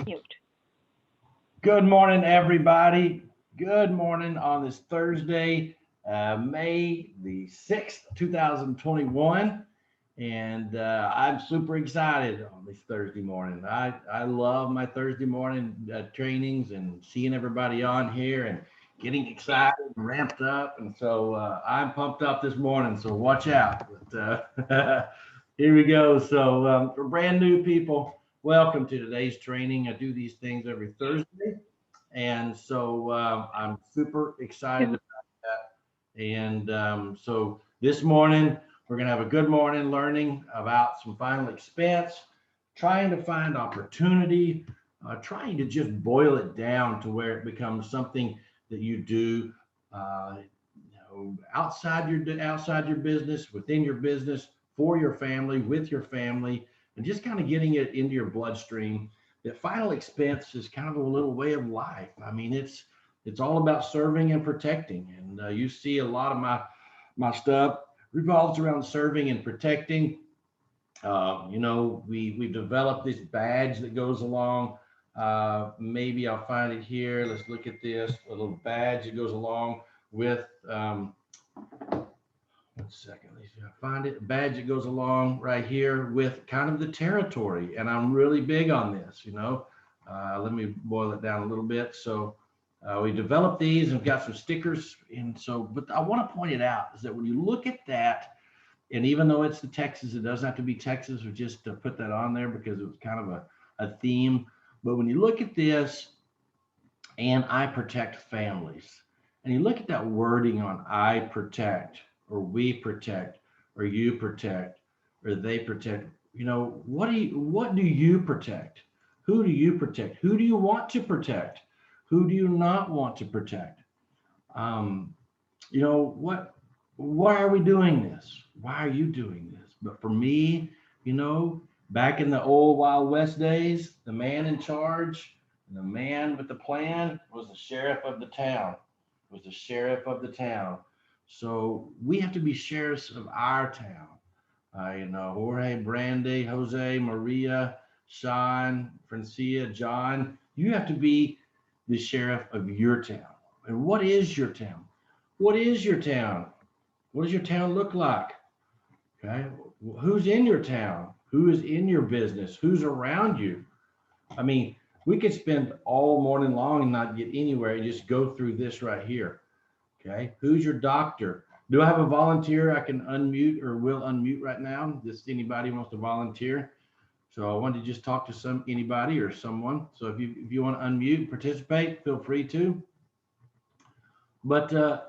Mute. Good morning, everybody. Good morning on this Thursday, May the 6th, 2021. And I'm super excited on this Thursday morning. I love my Thursday morning trainings and seeing everybody on here and getting excited and ramped up. And so I'm pumped up this morning. So watch out. But here we go. So for brand new people, welcome to today's training. I do these things every Thursday. And so I'm super excited Good about that. And so this morning, we're going to have a good morning learning about some final expense, trying to find opportunity, trying to just boil it down to where it becomes something that you do outside your business, within your business, for your family, with your family, and just kind of getting it into your bloodstream. That final expense is kind of a little way of life. I mean, it's all about serving and protecting, and you see a lot of my stuff revolves around serving and protecting. We've developed this badge that goes along. Maybe I'll find it here. Let's look at this a little badge that goes along with. 1 second, let me see if I find it. A badge that goes along right here with kind of the territory, and I'm really big on this. Let me boil it down a little bit. So we developed these and got some stickers, and so. But I want to point it out is that when you look at that, and even though it's the Texas, it doesn't have to be Texas, or just to put that on there because it was kind of a theme. But when you look at this, and I protect families, and you look at that wording on I protect, or we protect, or you protect, or they protect. What do you protect? Who do you protect? Who do you want to protect? Who do you not want to protect? Um, what why are we doing this? Why are you doing this? But for me, back in the old Wild West days, the man in charge, the man with the plan was the sheriff of the town, was the sheriff of the town. So we have to be sheriffs of our town. Jorge, Brandy, Jose, Maria, Sean, Francia, John, you have to be the sheriff of your town. And what is your town? What is your town? What does your town look like? Okay. Who's in your town? Who is in your business? Who's around you? I mean, we could spend all morning long and not get anywhere and just go through this right here. Okay. Who's your doctor? Do I have a volunteer I can unmute or will unmute right now? Just anybody wants to volunteer. So I wanted to just talk to anybody or someone. So if you want to unmute and participate, feel free to. But the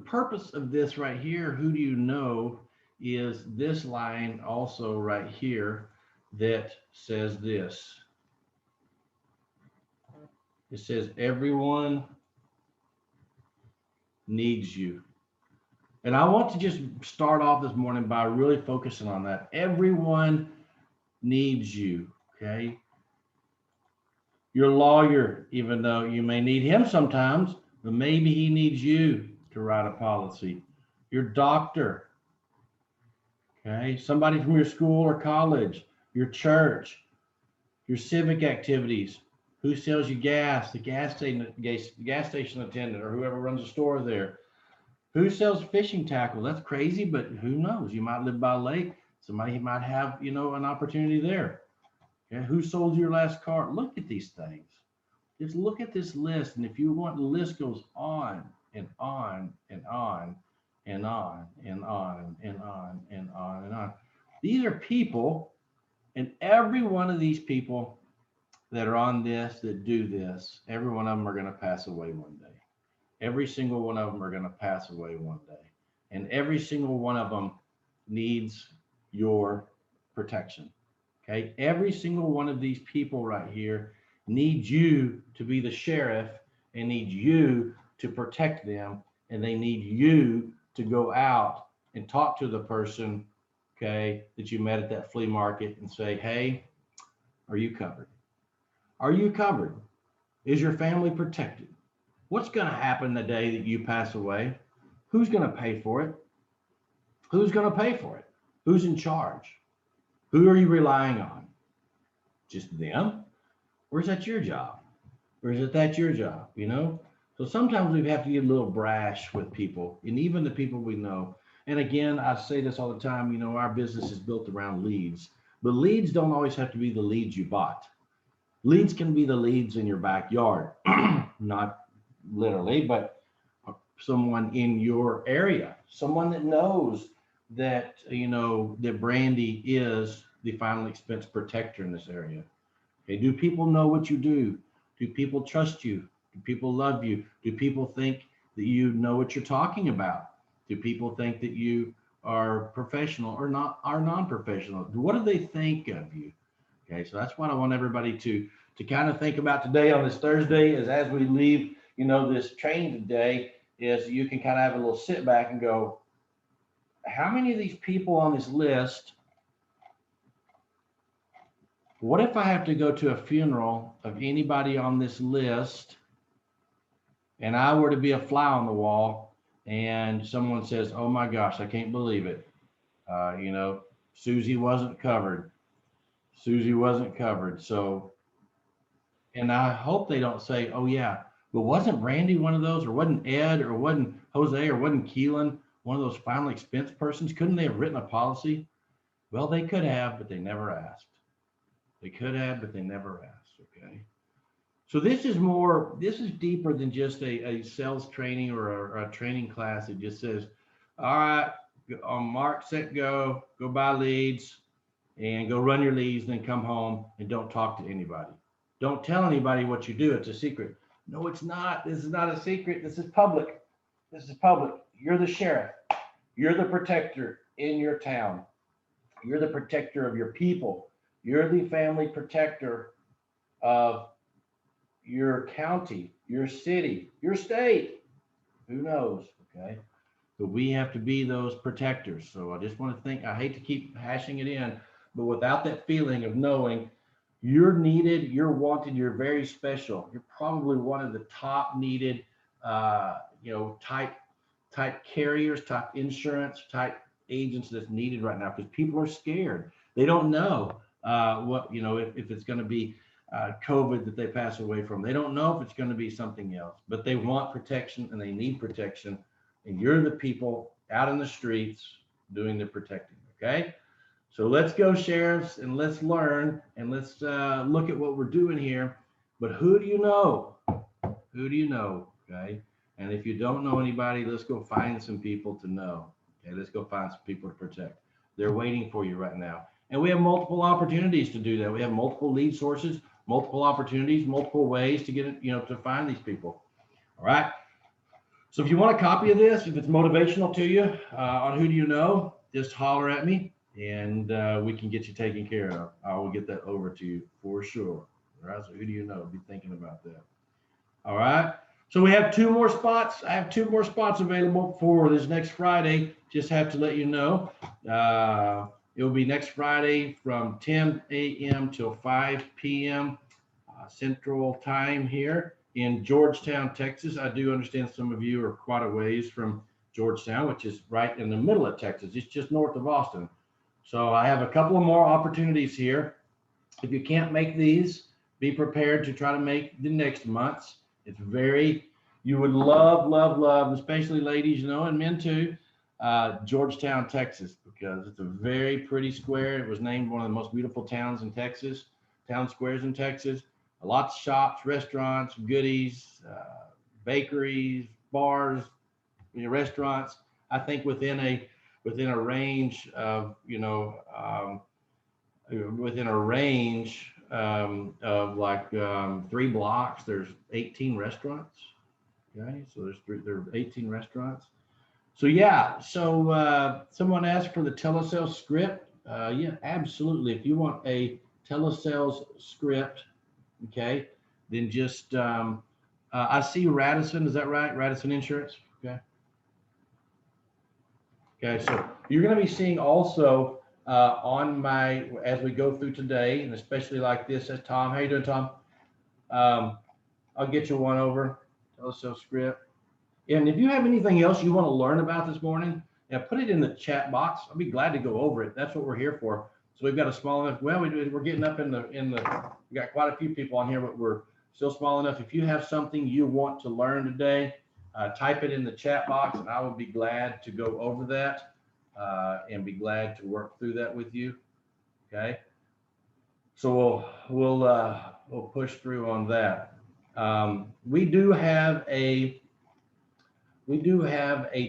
purpose of this right here, who do you know, is this line also right here that says this. It says, everyone needs you. And I want to just start off this morning by really focusing on that. Everyone needs you, okay? Your lawyer, even though you may need him sometimes, but maybe he needs you to write a policy. Your doctor, okay? Somebody from your school or college, your church, your civic activities. Who sells you gas? The gas station attendant, or whoever runs the store there. Who sells fishing tackle? That's crazy, but who knows? You might live by a lake. Somebody might have, an opportunity there. Okay? Who sold your last car? Look at these things. Just look at this list, and if you want, the list goes on and on and on and on and on and on and on and on. These are people, and every one of these people that are on this, that do this, every one of them are going to pass away one day. Every single one of them are going to pass away one day. And every single one of them needs your protection. Okay. Every single one of these people right here needs you to be the sheriff and needs you to protect them. And they need you to go out and talk to the person, okay, that you met at that flea market and say, hey, are you covered? Are you covered? Is your family protected? What's going to happen the day that you pass away? Who's going to pay for it? Who's going to pay for it? Who's in charge? Who are you relying on? Just them? or is that your job? Or is it that your job? So sometimes we have to get a little brash with people, and even the people we know. And again, I say this all the time, our business is built around leads, but leads don't always have to be the leads you bought. Leads can be the leads in your backyard, not literally, but someone in your area, someone that knows that, that Brandy is the final expense protector in this area. Okay, do people know what you do? Do people trust you? Do people love you? Do people think that you know what you're talking about? Do people think that you are professional or not, are non-professional? What do they think of you? Okay, so that's what I want everybody to kind of think about today on this Thursday, is as we leave, this training today, is you can kind of have a little sit back and go, how many of these people on this list, what if I have to go to a funeral of anybody on this list and I were to be a fly on the wall and someone says, oh my gosh, I can't believe it. Susie wasn't covered. Susie wasn't covered. So, and I hope they don't say, oh yeah, but wasn't Randy one of those, or wasn't Ed, or wasn't Jose, or wasn't Keelan one of those final expense persons? Couldn't they have written a policy? Well, they could have, but they never asked. They could have, but they never asked. Okay. So this is deeper than just a sales training or a training class. It just says, all right, on mark, set, go buy leads and go run your leads, then come home and don't talk to anybody. Don't tell anybody what you do. It's a secret. No, it's not. This is not a secret. This is public. This is public. You're the sheriff. You're the protector in your town. You're the protector of your people. You're the family protector of your county, your city, your state. Who knows? Okay. But we have to be those protectors. So I just want to think, I hate to keep hashing it in, but without that feeling of knowing you're needed, you're wanted, you're very special. You're probably one of the top needed, type carriers, type insurance, type agents that's needed right now, because people are scared. They don't know if it's going to be COVID that they pass away from. They don't know if it's going to be something else, but they want protection and they need protection. And you're the people out in the streets doing the protecting. Okay. So let's go, sheriffs, and let's learn and let's look at what we're doing here. But who do you know? Who do you know? Okay. And if you don't know anybody, let's go find some people to know. Okay. Let's go find some people to protect. They're waiting for you right now. And we have multiple opportunities to do that. We have multiple lead sources, multiple opportunities, multiple ways to get it, to find these people. All right. So if you want a copy of this, if it's motivational to you on who do you know, just holler at me and we can get you taken care of. I will get that over to you for sure. All right. So who do you know? Be thinking about that. All right. So we have 2 more spots. I have 2 more spots available for this next Friday. Just have to let you know. It will be next Friday from 10 a.m. till 5 p.m. Central Time here in Georgetown, Texas. I do understand some of you are quite a ways from Georgetown, which is right in the middle of Texas. It's just north of Austin. So I have a couple of more opportunities here. If you can't make these, be prepared to try to make the next months. You would love, especially ladies, and men too, Georgetown, Texas, because it's a very pretty square. It was named one of the most beautiful towns in Texas, town squares in Texas. Lots of shops, restaurants, goodies, bakeries, bars, restaurants. I think within a range of of like 3 blocks, there's 18 restaurants. Okay, so there are 18 restaurants. So yeah, so someone asked for the telesales script. Yeah, absolutely. If you want a telesales script, okay, then just I see Radisson. Is that right? Radisson Insurance. Okay. Okay, so you're going to be seeing also as we go through today, and especially like this, as Tom. How you doing, Tom? I'll get you one over telesales script. And if you have anything else you want to learn about this morning, put it in the chat box. I'll be glad to go over it. That's what we're here for. So we've got a small enough, well, we're getting up in the, we got quite a few people on here, but we're still small enough. If you have something you want to learn today, type it in the chat box and I will be glad to go over that and be glad to work through that with you. Okay. So we'll push through on that. We do have a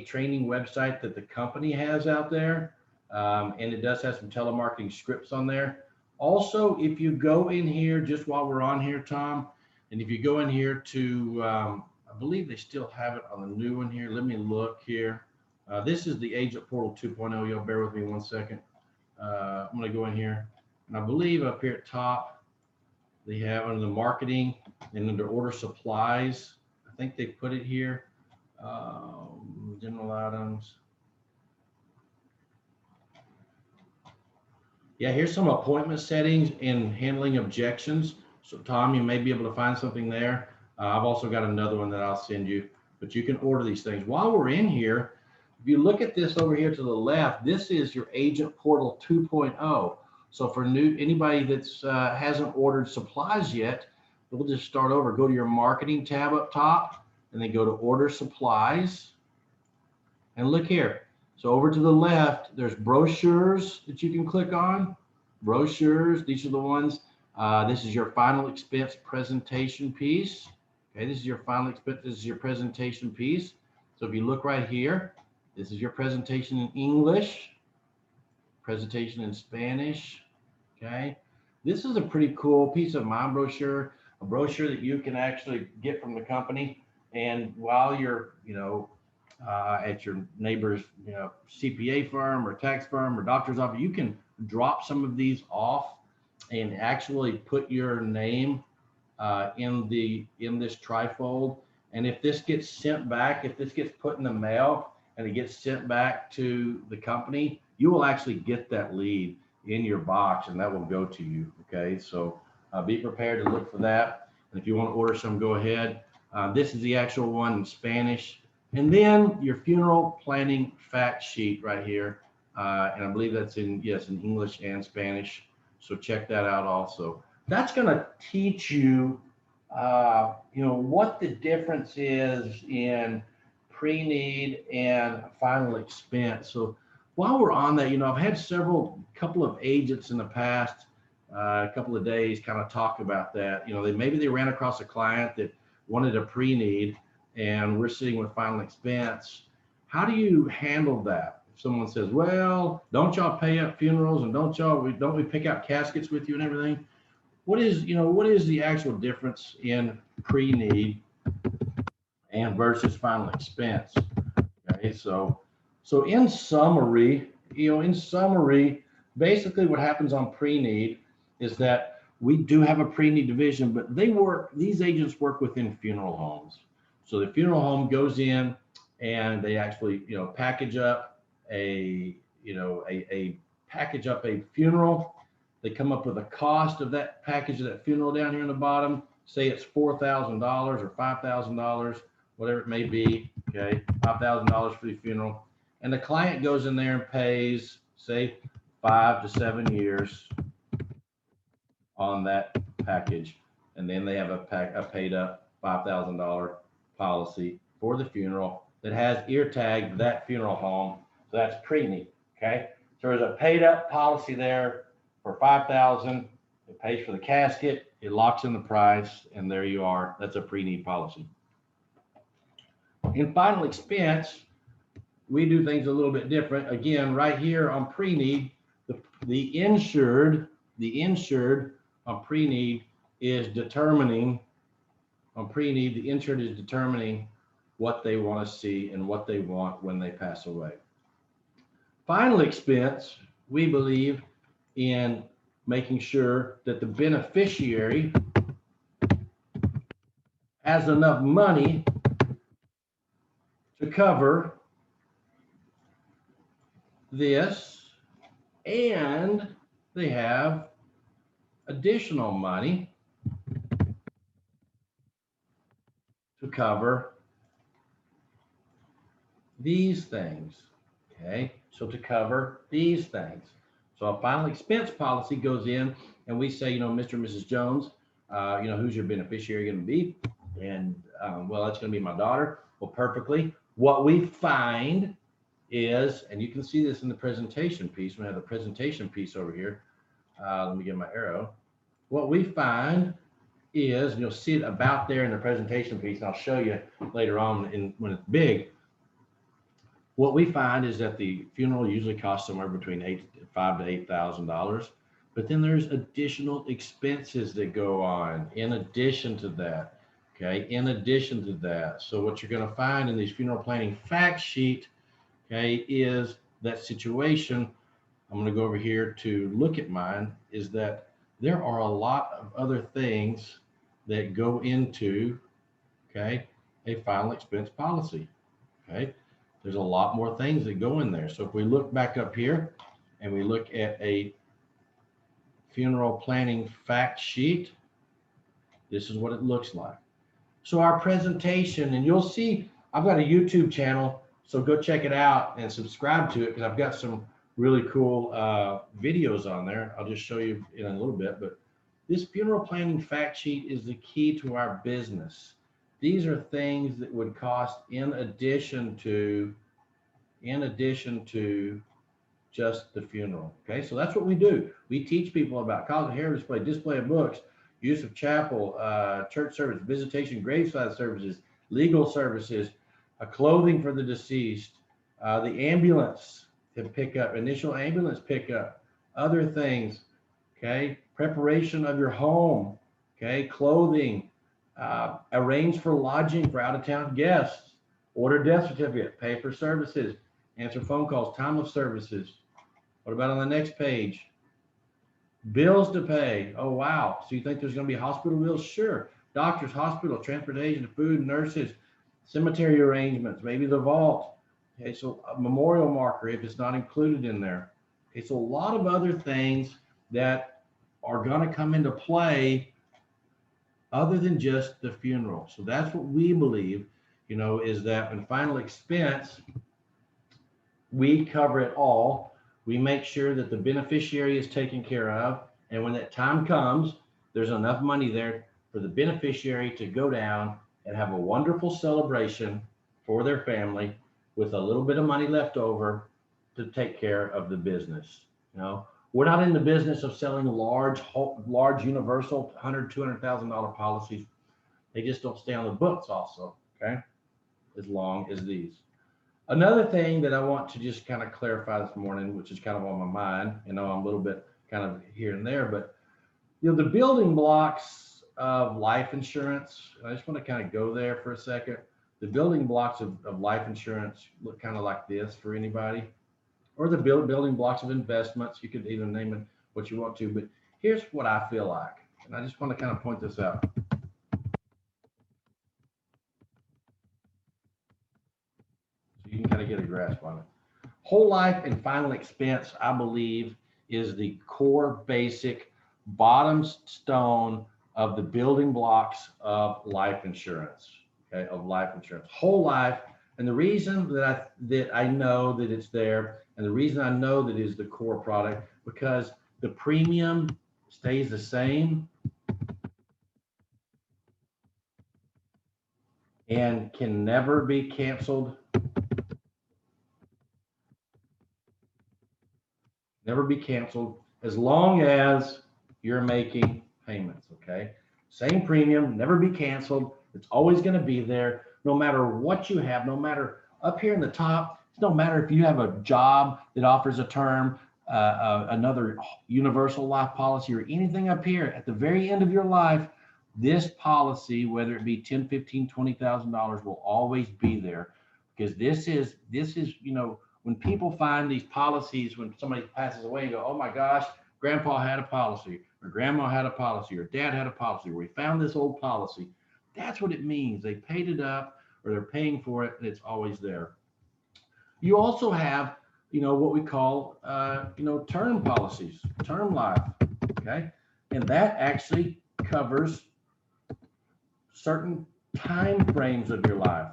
training website that the company has out there. And it does have some telemarketing scripts on there. Also, if you go in here, just while we're on here, Tom, and if you go in here to, I believe they still have it on the new one here. Let me look here. This is the Agent Portal 2.0. Y'all bear with me one second. I'm going to go in here. And I believe up here at top, they have under the marketing and under order supplies. I think they put it here. General items. Yeah, here's some appointment settings and handling objections. So Tom, you may be able to find something there. I've also got another one that I'll send you, but you can order these things. While we're in here, if you look at this over here to the left, this is your Agent Portal 2.0. So for anybody that's hasn't ordered supplies yet, we'll just start over. Go to your marketing tab up top and then go to order supplies. And look here. So over to the left, there's brochures that you can click on. Brochures, these are the ones. This is your final expense presentation piece. Okay, this is your final expense, this is your presentation piece. So if you look right here, this is your presentation in English, presentation in Spanish. Okay, this is a pretty cool piece of mind brochure, a brochure that you can actually get from the company. And while you're, at your neighbor's, CPA firm or tax firm or doctor's office, you can drop some of these off and actually put your name in this trifold. And if this gets sent back, if this gets put in the mail and it gets sent back to the company, you will actually get that lead in your box and that will go to you. Okay, so be prepared to look for that. And if you want to order some, go ahead. This is the actual one in Spanish. And then your funeral planning fact sheet right here. And I believe that's in English and Spanish. So check that out also. That's going to teach you, what the difference is in pre-need and final expense. So while we're on that, I've had couple of agents in the past couple of days kind of talk about that. Maybe they ran across a client that wanted a pre-need and we're sitting with final expense. How do you handle that? If someone says, well, don't y'all pay up funerals and don't we pick out caskets with you and everything? What is the actual difference in pre-need and versus final expense? Okay, so in summary, basically what happens on pre-need is that we do have a pre-need division, but these agents work within funeral homes. So the funeral home goes in and they actually, package up a funeral. They come up with a cost of that package of that funeral down here in the bottom. Say it's $4,000 or $5,000, whatever it may be. Okay, $5,000 for the funeral. And the client goes in there and pays, say, 5 to 7 years on that package. And then they have a paid up $5,000 policy for the funeral that has ear tagged that funeral home. So that's pre-need. Okay. So there's a paid up policy there for $5,000. It pays for the casket. It locks in the price. And there you are. That's a pre-need policy. In final expense, we do things a little bit different. Again, right here on pre-need, the insured on pre-need is determining what they want to see and what they want when they pass away. Final expense, we believe in making sure that the beneficiary has enough money to cover this, and they have additional money to cover these things. Okay, so to cover these things. So a final expense policy goes in, and we say, Mr. and Mrs. Jones, who's your beneficiary going to be? And well, it's going to be my daughter. Well, perfectly. What we find is, and you can see this in the presentation piece. We have the presentation piece over here. Let me get my arrow. What we find is, and you'll see it about there in the presentation piece, and I'll show you later on when it's big. What we find is that the funeral usually costs somewhere between $5,000 to $8,000, but then there's additional expenses that go on in addition to that. Okay, in addition to that. So what you're going to find in these funeral planning fact sheet, okay, is that situation. I'm going to go over here to look at mine, is that there are a lot of other things that go into, okay, a final expense policy. Okay, there's a lot more things that go in there. So if we look back up here and we look at a funeral planning fact sheet, this is what it looks like. So our presentation, and you'll see I've got a YouTube channel, so go check it out and subscribe to it, because I've got some really cool videos on there. I'll just show you in a little bit, but this funeral planning fact sheet is the key to our business. These are things that would cost in addition to just the funeral. Okay, so that's what we do. We teach people about college heritage display of books, use of chapel, church service, visitation, graveside services, legal services, clothing for the deceased, the ambulance to pick up, initial ambulance pickup, other things. Okay, preparation of your home. Okay, clothing, arrange for lodging for out-of-town guests, order death certificate, pay for services, answer phone calls, time of services. What about on the next page? Bills to pay. Oh, wow. So you think there's going to be hospital bills? Sure. Doctors, hospital, transportation, food, nurses, cemetery arrangements, maybe the vault. Okay, so a memorial marker if it's not included in there. Okay, so a lot of other things that are going to come into play other than just the funeral. So that's what we believe, is that in final expense, we cover it all. We make sure that the beneficiary is taken care of. And when that time comes, there's enough money there for the beneficiary to go down and have a wonderful celebration for their family with a little bit of money left over to take care of the business. We're not in the business of selling large universal $100,000, $200,000 policies. They just don't stay on the books also, okay, as long as these. Another thing that I want to just kind of clarify this morning, which is kind of on my mind, I'm a little bit kind of here and there, but the building blocks of life insurance, I just want to kind of go there for a second. The building blocks of life insurance look kind of like this for anybody, or the building blocks of investments. You could even name it what you want to, but here's what I feel like, and I just want to kind of point this out. So you can kind of get a grasp on it. Whole life and final expense, I believe, is the core basic bottom stone of the building blocks of life insurance. Okay, of life insurance, whole life. And the reason that I know that it's there, and the reason I know that it is the core product, because the premium stays the same and can never be canceled. Never be canceled as long as you're making payments. Okay, same premium, never be canceled. It's always going to be there, no matter what you have, no matter up here in the top. It don't matter if you have a job that offers a term, another universal life policy, or anything up here at the very end of your life. This policy, whether it be $10,000, $15,000, $20,000, will always be there, because this is when people find these policies, when somebody passes away and go, oh my gosh, grandpa had a policy, or grandma had a policy, or dad had a policy, or we found this old policy. That's what it means. They paid it up, or they're paying for it, and it's always there. You also have, what we call, term policies, term life, okay? And that actually covers certain time frames of your life,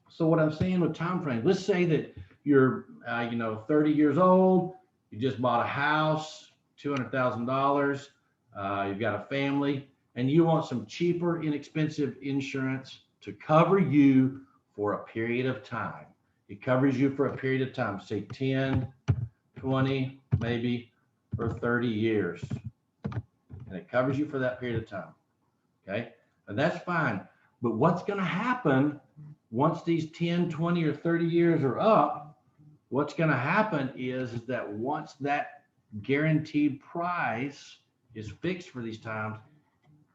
So what I'm saying with time frames, let's say that you're 30 years old, you just bought a house, $200,000, you've got a family, and you want some cheaper, inexpensive insurance to cover you for a period of time. It covers you for a period of time, say 10, 20, maybe for 30 years. And it covers you for that period of time. Okay. And that's fine. But what's going to happen once these 10, 20, or 30 years are up? What's going to happen is that once that guaranteed price is fixed for these times,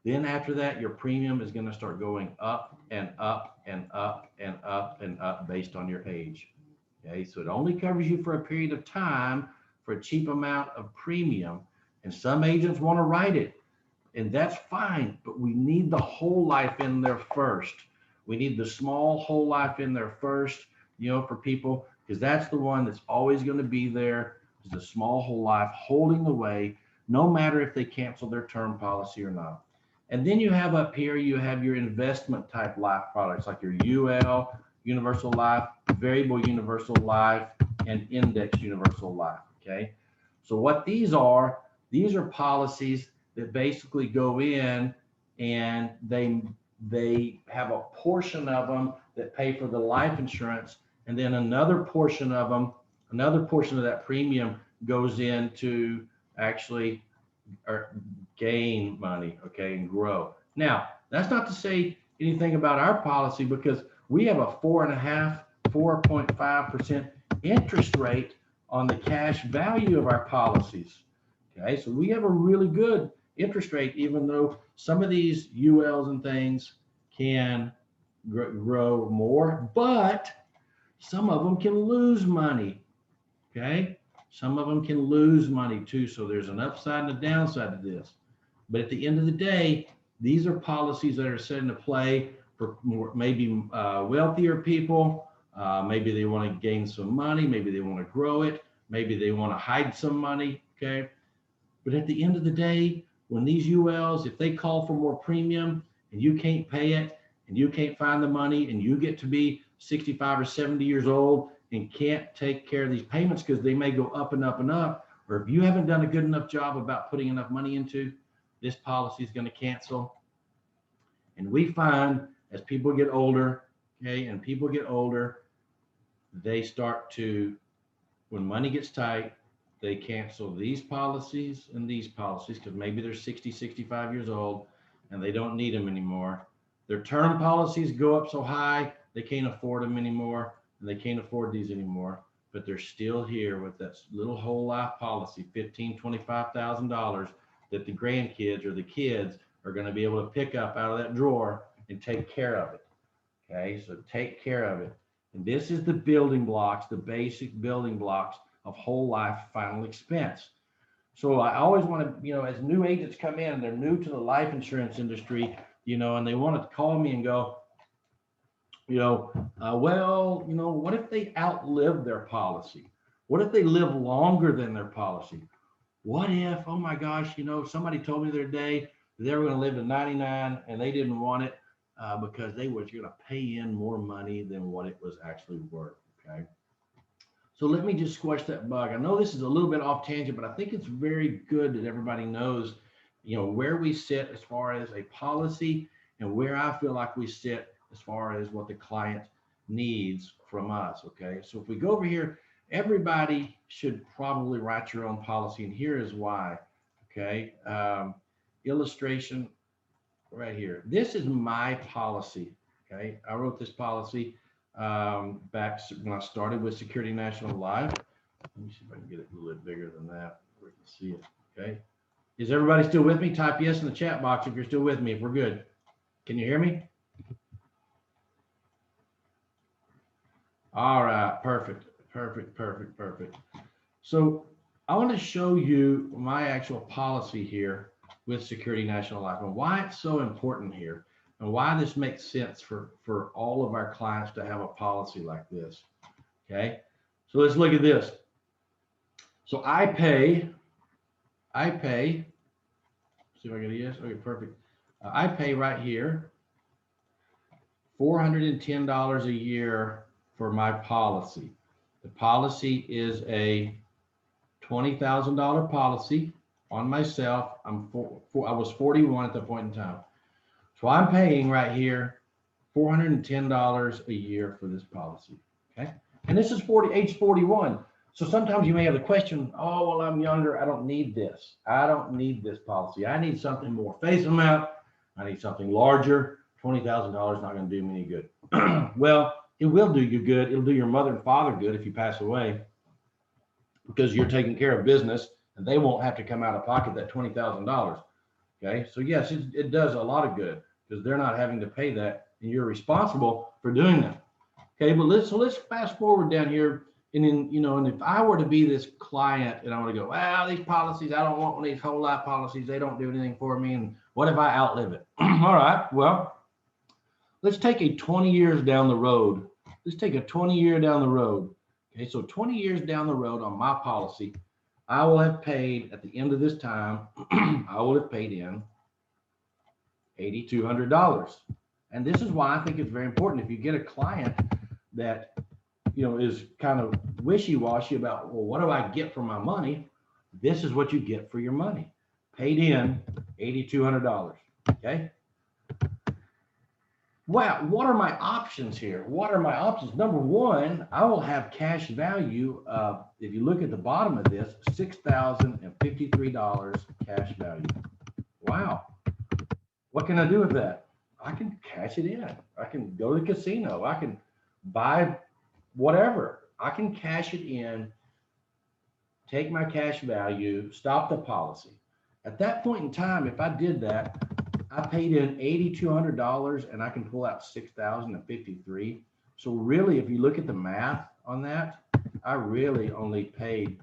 then after that, your premium is going to start going up and up and up and up and up based on your age. Okay, so it only covers you for a period of time for a cheap amount of premium. And some agents want to write it, and that's fine, but we need the whole life in there first. We need the small whole life in there first, for people, because that's the one that's always going to be there, is the small whole life holding the way, no matter if they cancel their term policy or not. And then you have up here, you have your investment type life products like your UL, universal life, variable universal life, and index universal life. Okay. So what these are policies that basically go in and they have a portion of them that pay for the life insurance, and then another portion of that premium goes in to actually gain money, okay, and grow. Now, that's not to say anything about our policy, because we have a 4.5% interest rate on the cash value of our policies. Okay, so we have a really good interest rate, even though some of these ULs and things can grow more, but some of them can lose money. Okay, some of them can lose money too. So there's an upside and a downside to this. But at the end of the day, these are policies that are set into play for maybe wealthier people. Maybe they want to gain some money. Maybe they want to grow it. Maybe they want to hide some money. Okay. But at the end of the day, when these ULs, if they call for more premium and you can't pay it and you can't find the money and you get to be 65 or 70 years old and can't take care of these payments because they may go up and up and up, or if you haven't done a good enough job about putting enough money into, this policy is going to cancel. And we find as people get older, okay, and people get older, they start to, when money gets tight, they cancel these policies and these policies because maybe they're 60, 65 years old and they don't need them anymore. Their term policies go up so high, they can't afford them anymore, and they can't afford these anymore, but they're still here with that little whole life policy, $15,000, $25,000 that the grandkids or the kids are going to be able to pick up out of that drawer and take care of it. Okay, so take care of it. And this is the building blocks, the basic building blocks of whole life final expense. So I always want to, as new agents come in and they're new to the life insurance industry, and they want to call me and go, what if they outlive their policy? What if they live longer than their policy? What if, oh my gosh, somebody told me the other day they were going to live to 99 and they didn't want it because they were going to pay in more money than what it was actually worth. Okay. So let me just squash that bug. I know this is a little bit off tangent, but I think it's very good that everybody knows, where we sit as far as a policy and where I feel like we sit as far as what the client needs from us. Okay. So if we go over here, everybody should probably write your own policy, and here is why. Okay. Illustration right here. This is my policy. Okay. I wrote this policy back when I started with Security National Life. Let me see if I can get it a little bit bigger than that where you can see it. Okay. Is everybody still with me? Type yes in the chat box if you're still with me, if we're good. Can you hear me? All right. Perfect. So I want to show you my actual policy here with Security National Life and why it's so important here and why this makes sense for all of our clients to have a policy like this. Okay. So let's look at this. So I pay, see if I get a yes. Okay, perfect. I pay right here $410 a year for my policy. The policy is a $20,000 policy on myself. I was 41 at the point in time. So I'm paying right here $410 a year for this policy. Okay. And this is age 41. So sometimes you may have the question, oh, well, I'm younger. I don't need this. I don't need this policy. I need something more face amount. I need something larger. $20,000 not going to do me any good. Well, it will do you good. It'll do your mother and father good if you pass away, because you're taking care of business and they won't have to come out of pocket that $20,000. Okay. So yes, it does a lot of good because they're not having to pay that and you're responsible for doing that. Okay. But let's fast forward down here. And then, and if I were to be this client and I want to go, well, these policies, I don't want one of these whole life policies. They don't do anything for me. And what if I outlive it? All right. Well, let's take a 20 years down the road. Let's take a 20-year down the road. Okay. So 20 years down the road on my policy, I will have paid at the end of this time, I will have paid in $8,200. And this is why I think it's very important. If you get a client that, is kind of wishy-washy about, well, what do I get for my money? This is what you get for your money. Paid in $8,200. Okay. Well, what are my options here? What are my options? Number one, I will have cash value. If you look at the bottom of this, $6,053 cash value. Wow. What can I do with that? I can cash it in. I can go to the casino. I can buy whatever. I can cash it in, take my cash value, stop the policy. At that point in time, if I did that, I paid in $8,200 and I can pull out $6,053. So really, if you look at the math on that, I really only paid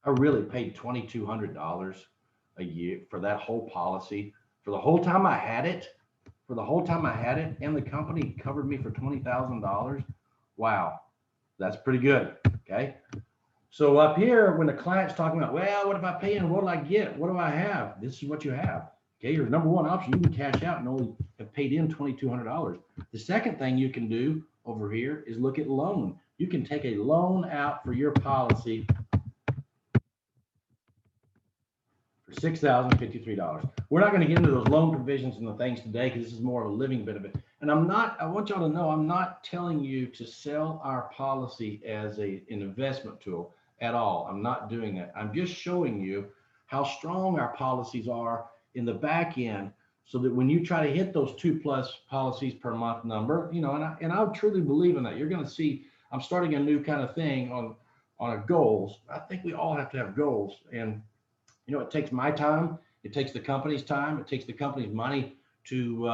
$2,200 a year for that whole policy. For the whole time I had it, and the company covered me for $20,000. Wow, that's pretty good. Okay. So up here, when the client's talking about, well, what if I pay in? What do I get? What do I have? This is what you have. Okay, your number one option, you can cash out and only have paid in $2,200. The second thing you can do over here is look at loan. You can take a loan out for your policy for $6,053. We're not going to get into those loan provisions and the things today because this is more of a living benefit. And I want y'all to know, I'm not telling you to sell our policy as an investment tool at all. I'm not doing that. I'm just showing you how strong our policies are in the back end, so that when you try to hit those 2+ policies per month number, and I truly believe in that. You're going to see, I'm starting a new kind of thing on a goals. I think we all have to have goals, and it takes my time, it takes the company's time, it takes the company's money to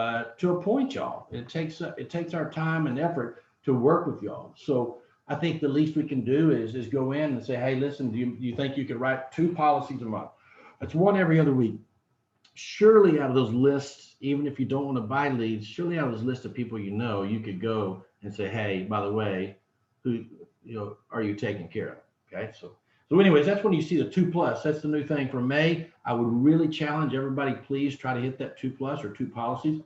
appoint y'all. It takes our time and effort to work with y'all. So I think the least we can do is go in and say, hey, listen, do you think you could write 2 policies a month? That's one every other week. Surely out of those lists, even if you don't want to buy leads, surely out of those lists of people you could go and say, hey, by the way, who are you taking care of? Okay, so anyways, that's when you see the 2+. That's the new thing for May. I would really challenge everybody, please try to hit that 2+ or 2 policies.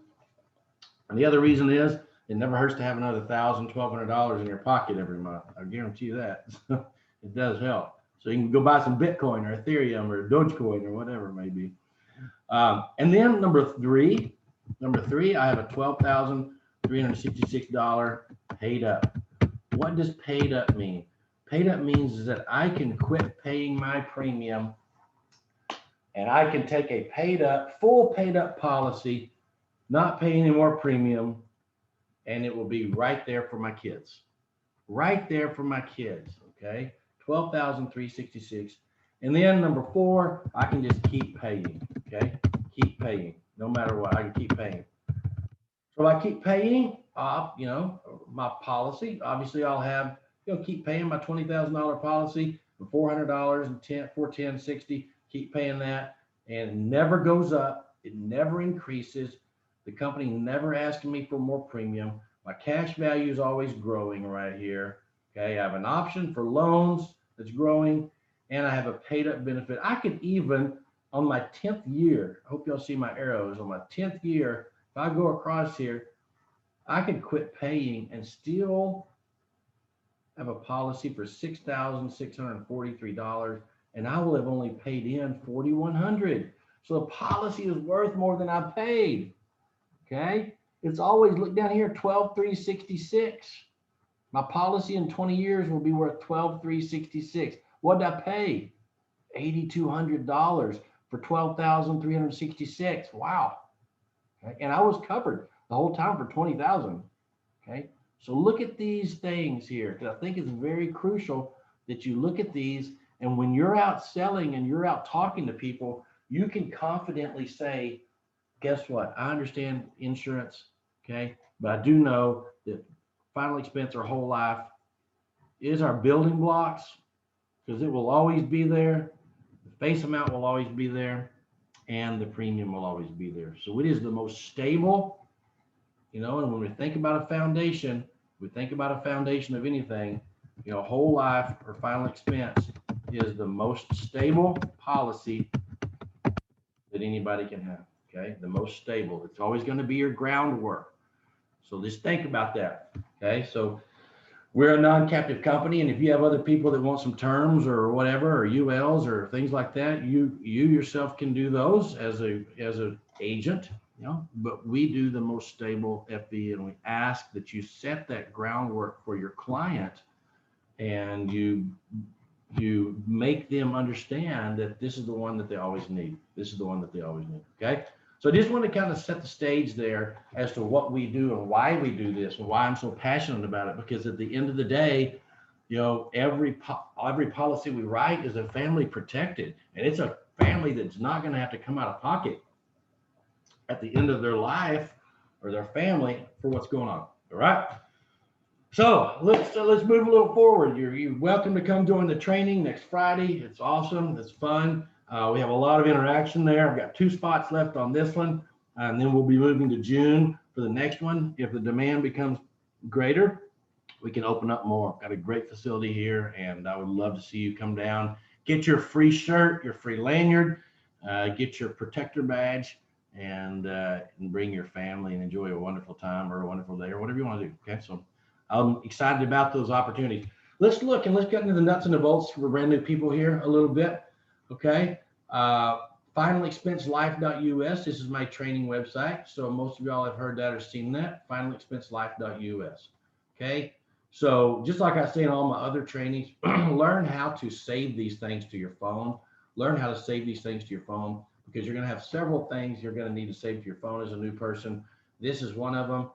And the other reason is it never hurts to have another $1,000, $1,200 in your pocket every month. I guarantee you that. It does help. So you can go buy some Bitcoin or Ethereum or Dogecoin or whatever it may be. And then number three, I have a $12,366 paid up. What does paid up mean? Paid up means is that I can quit paying my premium and I can take a full paid up policy, not pay any more premium, and it will be right there for my kids. Right there for my kids, okay? $12,366. And then number 4, I can just keep paying, okay? Keep paying, no matter what, I can keep paying. So I keep paying, my policy. Obviously, I'll have, keep paying my $20,000 policy for $400 and $410.60. Keep paying that, and it never goes up. It never increases. The company never asking me for more premium. My cash value is always growing right here. Okay, I have an option for loans that's growing, and I have a paid up benefit. I could even, on my 10th year, I hope y'all see my arrows, on my 10th year, if I go across here, I could quit paying and still have a policy for $6,643, and I will have only paid in $4,100. So the policy is worth more than I paid. Okay, it's always, look down here, 12,366. My policy in 20 years will be worth 12,366. What did I pay? $8,200 for 12,366. Wow. Okay. And I was covered the whole time for 20,000. Okay. So look at these things here, because I think it's very crucial that you look at these. And when you're out selling and you're out talking to people, you can confidently say, guess what? I understand insurance. Okay. But I do know that final expense or whole life is our building blocks, because it will always be there. The face amount will always be there, and the premium will always be there. So it is the most stable, and when we think about a foundation, we think about a foundation of anything, whole life or final expense is the most stable policy that anybody can have. Okay. The most stable. It's always going to be your groundwork. So just think about that. Okay. So we're a non-captive company, and if you have other people that want some terms or whatever, or ULs or things like that, you yourself can do those as a agent, But we do the most stable FE, and we ask that you set that groundwork for your client, and you make them understand that this is the one that they always need. This is the one that they always need. Okay. So I just want to kind of set the stage there as to what we do and why we do this and why I'm so passionate about it. Because at the end of the day, every policy we write is a family protected, and it's a family that's not going to have to come out of pocket at the end of their life or their family for what's going on. All right. So let's move a little forward. You're welcome to come join the training next Friday. It's awesome. It's fun. We have a lot of interaction there. I've got 2 spots left on this one, and then we'll be moving to June for the next one. If the demand becomes greater, we can open up more. Got a great facility here, and I would love to see you come down. Get your free shirt, your free lanyard, get your protector badge, and bring your family and enjoy a wonderful time or a wonderful day or whatever you want to do. Okay, so I'm excited about those opportunities. Let's get into the nuts and the bolts for brand new people here a little bit. Okay. Finalexpenselife.us. This is my training website. So most of y'all have heard that or seen that. Finalexpenselife.us. Okay. So just like I say in all my other trainings, learn how to save these things to your phone. Learn how to save these things to your phone, because you're going to have several things you're going to need to save to your phone as a new person. This is one of them.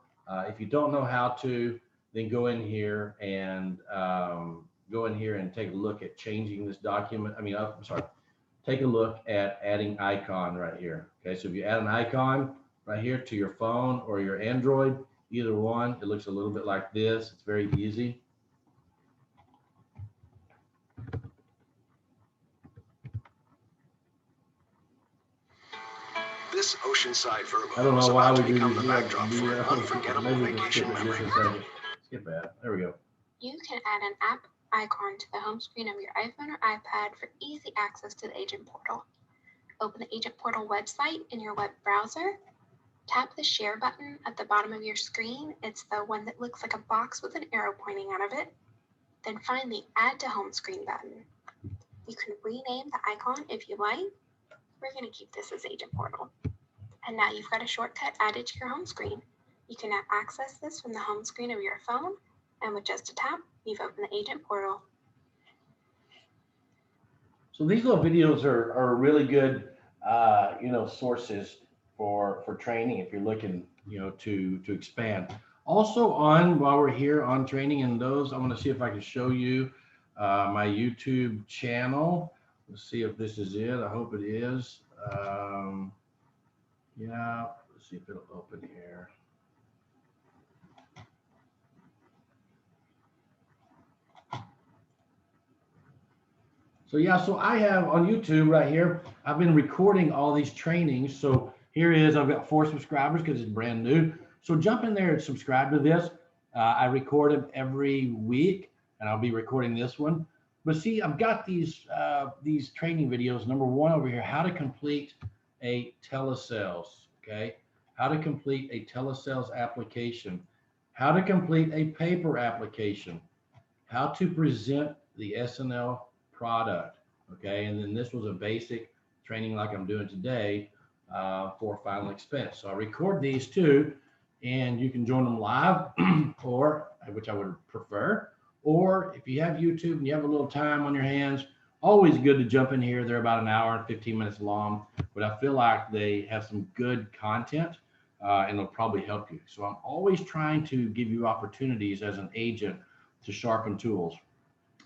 If you don't know how to, then go in here and take a look at changing this document. I'm sorry. Take a look at adding icon right here. Okay, so if you add an icon right here to your phone or your Android, either one, it looks a little bit like this. It's very easy. This oceanside verbo I don't know is why about we to do become this. the backdrop for an unforgettable Maybe vacation memory. Skip that. There we go. You can add an app icon to the home screen of your iPhone or iPad for easy access to the agent portal. Open the agent portal website in your web browser. Tap the share button at the bottom of your screen. It's the one that looks like a box with an arrow pointing out of it. Then find the add to home screen button. You can rename the icon if you like. We're going to keep this as agent portal. And now you've got a shortcut added to your home screen. You can now access this from the home screen of your phone, and with just a tap, you've opened the agent portal. So these little videos are really good, sources for training if you're looking, to expand. Also while we're here on training and those, I want to see if I can show you my YouTube channel. Let's see if this is it. I hope it is. Yeah, let's see if it'll open here. So I have on YouTube right here, I've been recording all these trainings. So here is, I've got 4 subscribers because it's brand new. So jump in there and subscribe to this. I record them every week, and I'll be recording this one. But see, I've got these training videos. Number 1 over here, how to complete a telesales. Okay, how to complete a telesales application. how to complete a paper application, how to present the S&L product, okay? And then this was a basic training like I'm doing today for final expense. So I record these too, and you can join them live or, which I would prefer, or if you have YouTube and you have a little time on your hands, always good to jump in here. They're about an hour and 15 minutes long, but I feel like they have some good content and it'll probably help you. So I'm always trying to give you opportunities as an agent to sharpen tools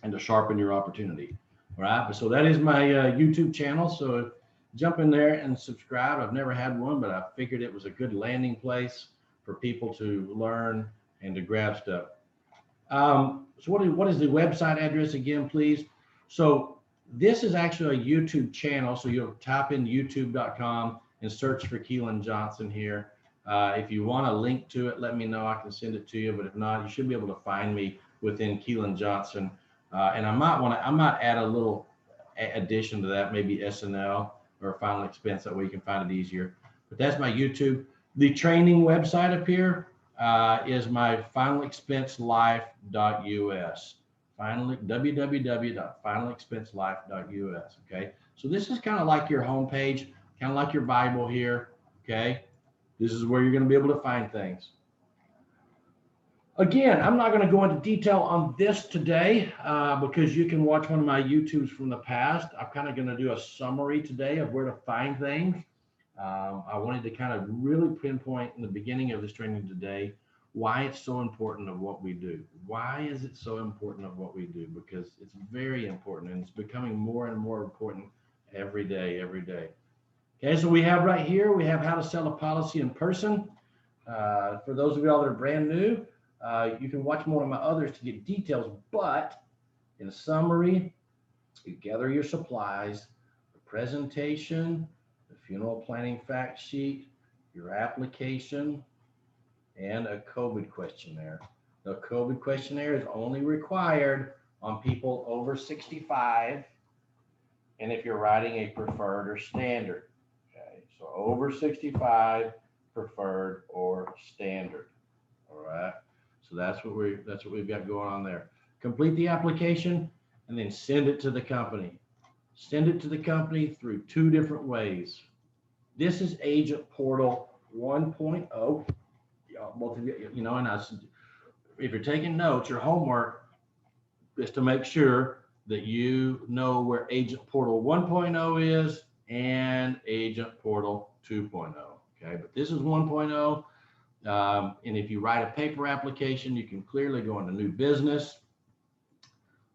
and to sharpen your opportunity. All right. So that is my YouTube channel. So jump in there and subscribe. I've never had one, but I figured it was a good landing place for people to learn and to grab stuff. So what is the website address again, please? So this is actually a YouTube channel. So you'll type in youtube.com and search for Keelan Johnson here. If you want a link to it, let me know. I can send it to you. But if not, you should be able to find me within Keelan Johnson. And I might add a little addition to that, maybe S&L or final expense. That way you can find it easier. But that's my YouTube. The training website up here is my finalexpenselife.us. www.finalexpenselife.us. Okay. So this is kind of like your homepage, kind of like your Bible here. Okay. This is where you're going to be able to find things. Again, I'm not going to go into detail on this today because you can watch one of my YouTubes from the past. I'm kind of going to do a summary today of where to find things. I wanted to kind of really pinpoint in the beginning of this training today why it's so important of what we do. Why is it so important of what we do? Because it's very important and it's becoming more and more important every day, every day. Okay, so we have right here, we have how to sell a policy in person. For those of y'all that are brand new, you can watch more of my others to get details, but in a summary, you gather your supplies, the presentation, the funeral planning fact sheet, your application, and a COVID questionnaire. The COVID questionnaire is only required on people over 65, and if you're writing a preferred or standard. Okay, so over 65, preferred or standard. All right. So that's what we've got going on there. Complete the application and then send it to the company. Send it to the company through two different ways. This is Agent Portal 1.0. Both of you, and if you're taking notes, your homework is to make sure that you know where Agent Portal 1.0 is and Agent Portal 2.0. Okay, but this is 1.0. And if you write a paper application, you can clearly go into new business,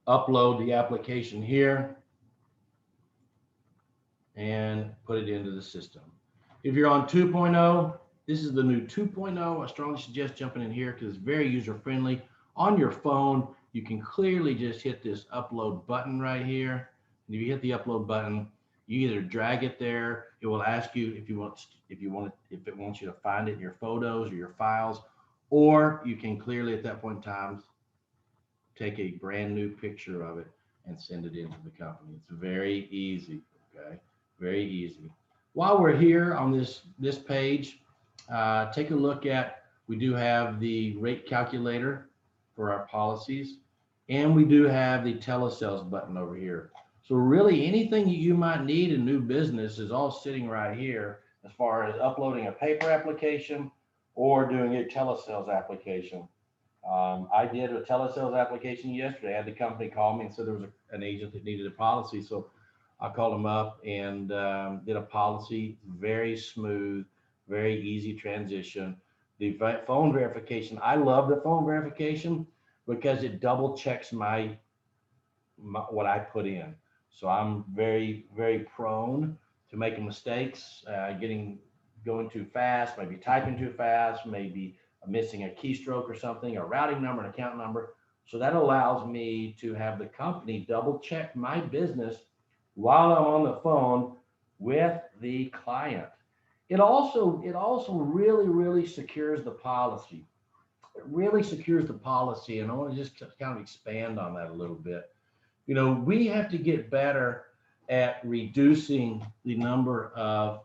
upload the application here, and put it into the system. If you're on 2.0, this is the new 2.0. I strongly suggest jumping in here because it's very user-friendly. On your phone, you can clearly just hit this upload button right here. And if you hit the upload button, you either drag it there. It will ask you if it wants you to find it in your photos or your files, or you can clearly at that point in time take a brand new picture of it and send it into the company. It's very easy. Okay, very easy. While we're here on this page, take a look at, we do have the rate calculator for our policies, and we do have the telesales button over here. So really anything you might need in new business is all sitting right here as far as uploading a paper application or doing a telesales application. I did a telesales application yesterday. I had the company call me and said there was an agent that needed a policy. So I called them up and did a policy. Very smooth, very easy transition. The phone verification, I love the phone verification because it double checks my what I put in. So I'm very, very prone to making mistakes, going too fast, maybe typing too fast, maybe missing a keystroke or something, a routing number, an account number. So that allows me to have the company double check my business while I'm on the phone with the client. It also really, really secures the policy. It really secures the policy. And I want to just kind of expand on that a little bit. We have to get better at reducing the number of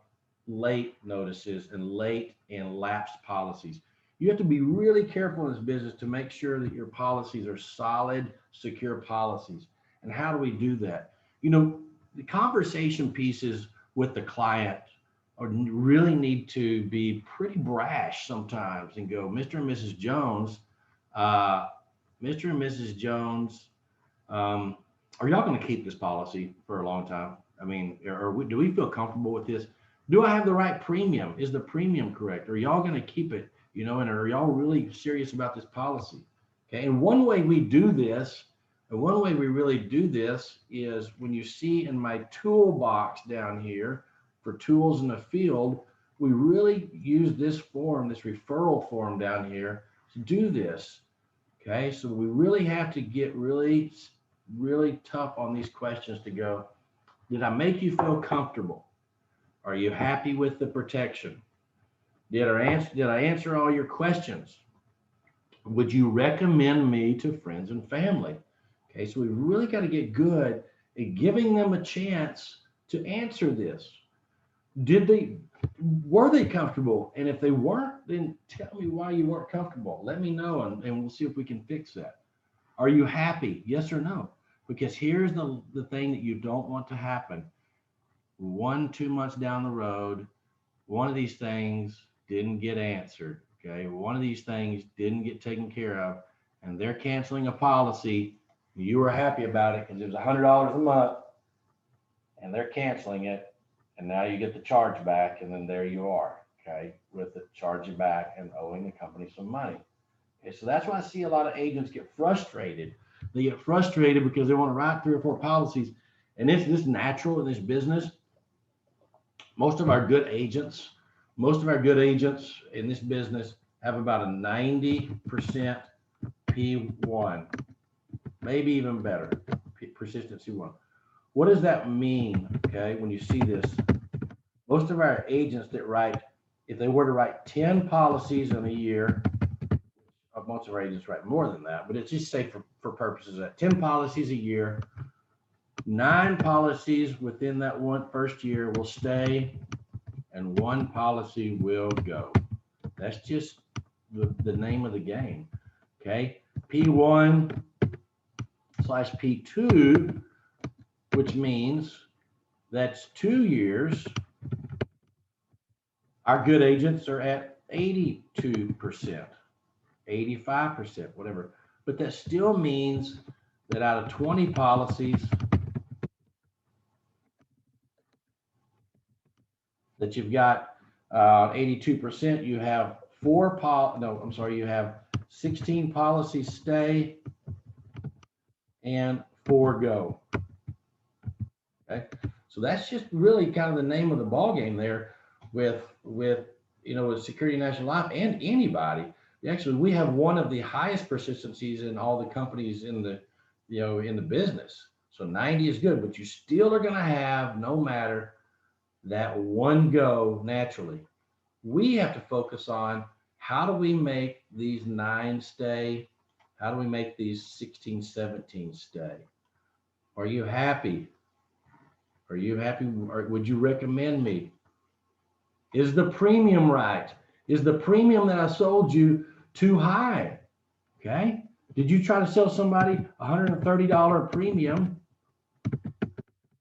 late notices and late and lapsed policies. You have to be really careful in this business to make sure that your policies are solid, secure policies. And how do we do that? You know, the conversation pieces with the client really need to be pretty brash sometimes and go, Mr. and Mrs. Jones, Mr. and Mrs. Jones, are y'all going to keep this policy for a long time? I mean, do we feel comfortable with this? Do I have the right premium? Is the premium correct? Are y'all going to keep it? You know, and are y'all really serious about this policy? Okay. And one way we do this, and one way we really do this is when you see in my toolbox down here for tools in the field, we really use this form, this referral form down here to do this. Okay. So we really have to get really tough on these questions to go, did I make you feel comfortable? Are you happy with the protection? Did I answer all your questions? Would you recommend me to friends and family? Okay, so we really got to get good at giving them a chance to answer this. Were they comfortable? And if they weren't, then tell me why you weren't comfortable. Let me know, and we'll see if we can fix that. Are you happy? Yes or no? Because here's the thing that you don't want to happen. 2 months down the road, one of these things didn't get answered. Okay, one of these things didn't get taken care of, and they're canceling a policy. You were happy about it because it was $100 a month, and they're canceling it, and now you get the charge back, and then there you are. Okay, with the charging back and owing the company some money. Okay, so that's why I see a lot of agents get frustrated. They get frustrated because they want to write 3 or 4 policies, and it's this natural in this business. Most of our good agents in this business have about a 90% P1, maybe even better, persistency 1. What does that mean? Okay, when you see this, most of our agents that write, if they were to write 10 policies in a year, most of our agents write more than that, but it's just say for purposes of that, 10 policies a year, 9 policies within that first year will stay, and 1 policy will go. That's just the name of the game. Okay, P1/P2, which means that's 2 years. Our good agents are at 82%, 85%, whatever. But that still means that out of 20 policies that you've got 82%, you have you have 16 policies stay and 4 go. Okay, so that's just really kind of the name of the ball game there with Security National Life and anybody. Actually, we have one of the highest persistencies in all the companies in the business. So 90 is good, but you still are going to have, no matter, that 1 go naturally. We have to focus on how do we make these 9 stay? How do we make these 16, 17 stay? Are you happy? Are you happy? Or would you recommend me? Is the premium right? Is the premium that I sold you too high? Okay. Did you try to sell somebody $130 premium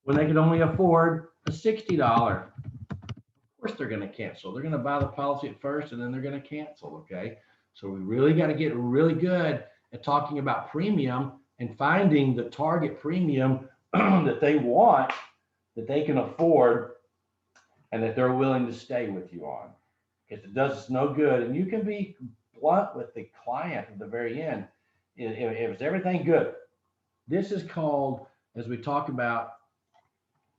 when they could only afford a $60? Of course they're going to cancel. They're going to buy the policy at first and then they're going to cancel. Okay. So we really got to get really good at talking about premium and finding the target premium that they want, that they can afford, and that they're willing to stay with you on. Because it does us no good. And you can be blunt with the client at the very end. If it's everything good, this is called, as we talk about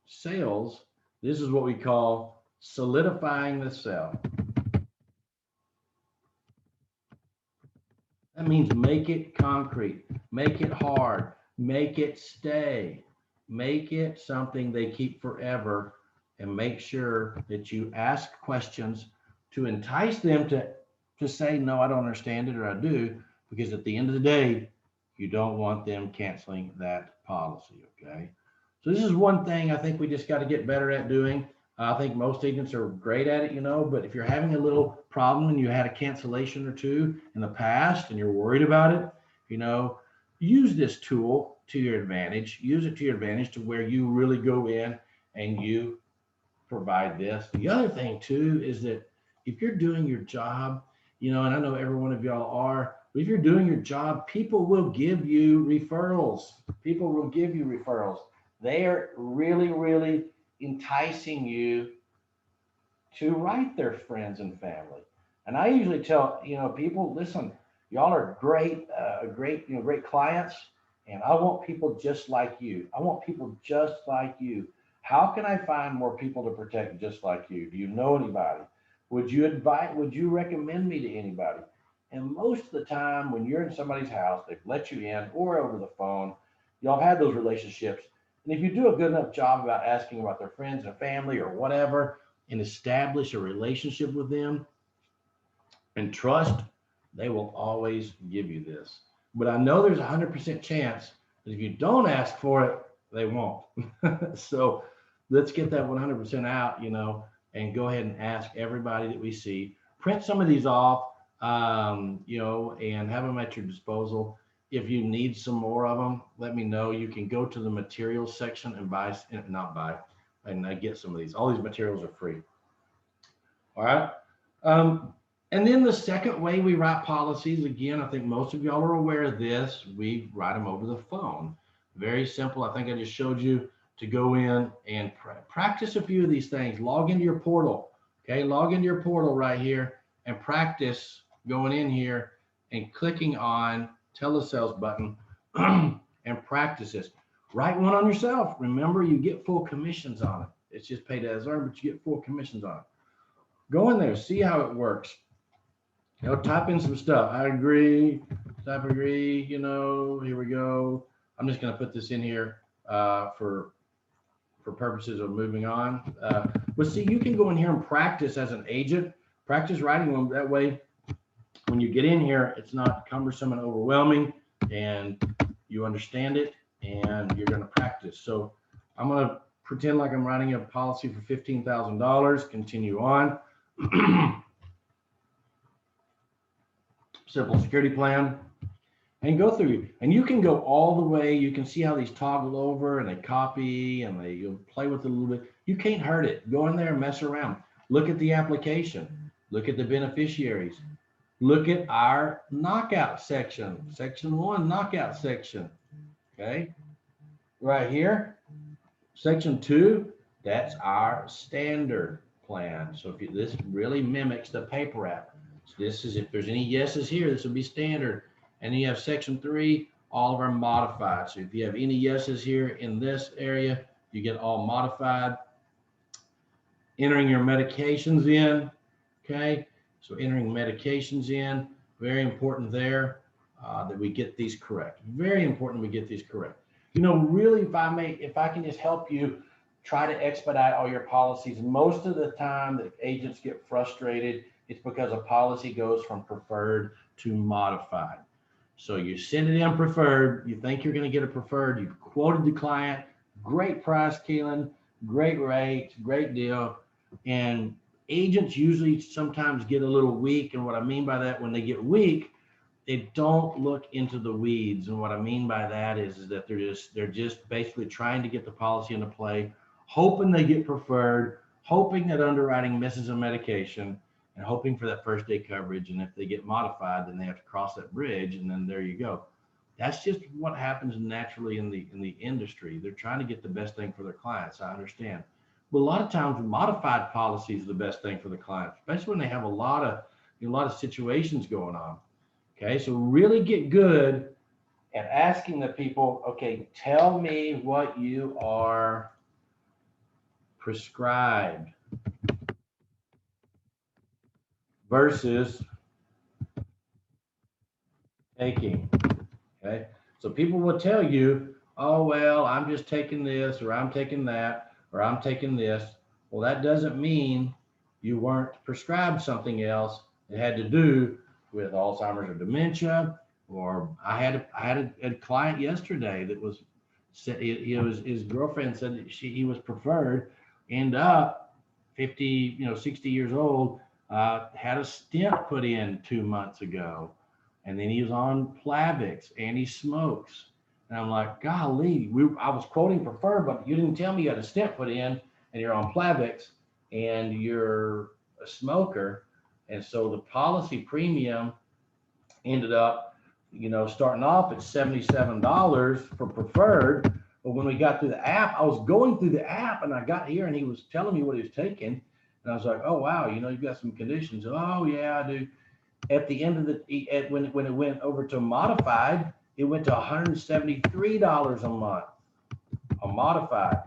sales, this is what we call solidifying the sale. That means make it concrete, make it hard, make it stay, make it something they keep forever, and make sure that you ask questions to entice them to say, no, I don't understand it, or I do, because at the end of the day, you don't want them canceling that policy, okay? So this is one thing I think we just got to get better at doing. I think most agents are great at it, but if you're having a little problem and you had a cancellation or two in the past and you're worried about it, you know, use this tool to your advantage. Use it to your advantage to where you really go in and you provide this. The other thing too is that if you're doing your job, and I know every one of y'all are, but if you're doing your job, people will give you referrals. People will give you referrals. They are really, really enticing you to write their friends and family. And I usually tell, people, listen, y'all are great clients, and I want people just like you. I want people just like you. How can I find more people to protect just like you? Do you know anybody? Would you recommend me to anybody? And most of the time when you're in somebody's house, they've let you in or over the phone, y'all have had those relationships. And if you do a good enough job about asking about their friends and family or whatever, and establish a relationship with them and trust, they will always give you this. But I know there's a 100% chance that if you don't ask for it, they won't. So let's get that 100% out, and go ahead and ask everybody that we see. Print some of these off, and have them at your disposal. If you need some more of them, let me know. You can go to the materials section and get some of these. All these materials are free. All right. And then the second way we write policies, again, I think most of y'all are aware of this. We write them over the phone. Very simple. I think I just showed you to go in and practice a few of these things. Log into your portal. Okay. Log into your portal right here and practice going in here and clicking on telesales button and practice this. Write one on yourself. Remember, you get full commissions on it. It's just paid as earned, but you get full commissions on it. Go in there, see how it works. Type in some stuff. I agree. Type agree. Here we go. I'm just going to put this in here for purposes of moving on. But see, you can go in here and practice as an agent. Practice writing them. That way, when you get in here, it's not cumbersome and overwhelming, and you understand it, and you're going to practice. So I'm going to pretend like I'm writing a policy for $15,000. Continue on. Simple security plan, and go through. And you can go all the way. You can see how these toggle over and they copy and you'll play with it a little bit. You can't hurt it. Go in there and mess around. Look at the application. Look at the beneficiaries. Look at our knockout section, section 1 knockout section. Okay, right here, section 2. That's our standard plan. So this really mimics the paper app. So this is, if there's any yeses here, this will be standard. And then you have section 3, all of our modified. So if you have any yeses here in this area, you get all modified. Entering your medications in, okay? So entering medications in, very important there that we get these correct. Very important we get these correct. Really, if I can just help you try to expedite all your policies. Most of the time that agents get frustrated, it's because a policy goes from preferred to modified. So you send it in preferred, you think you're going to get a preferred, you've quoted the client, great price, Keelan, great rate, great deal. And agents usually sometimes get a little weak. And what I mean by that, when they get weak, they don't look into the weeds. And what I mean by that is that they're just basically trying to get the policy into play, hoping they get preferred, hoping that underwriting misses a medication, and hoping for that first day coverage. And if they get modified, then they have to cross that bridge, and then there you go. That's just what happens naturally in the industry. They're trying to get the best thing for their clients. I understand. But a lot of times modified policies are the best thing for the client, especially when they have a lot of situations going on. Okay, so really get good at asking the people, okay, tell me what you are prescribed versus taking. Okay, so people will tell you, oh, well, I'm just taking this, or I'm taking that, or I'm taking this. Well, that doesn't mean you weren't prescribed something else that had to do with Alzheimer's or dementia. Or I had a client yesterday that his girlfriend said that he was preferred, end up 50, 60 years old, had a stent put in 2 months ago. And then he was on Plavix and he smokes. And I'm like, golly, I was quoting Preferred, but you didn't tell me you had a stent put in and you're on Plavix and you're a smoker. And so the policy premium ended up, starting off at $77 for Preferred. But when we got through the app, I was going through the app and I got here and he was telling me what he was taking. And I was like, oh, wow, you've got some conditions. Oh, yeah, I do. At the end of when it went over to modified, it went to $173 a month, a modified,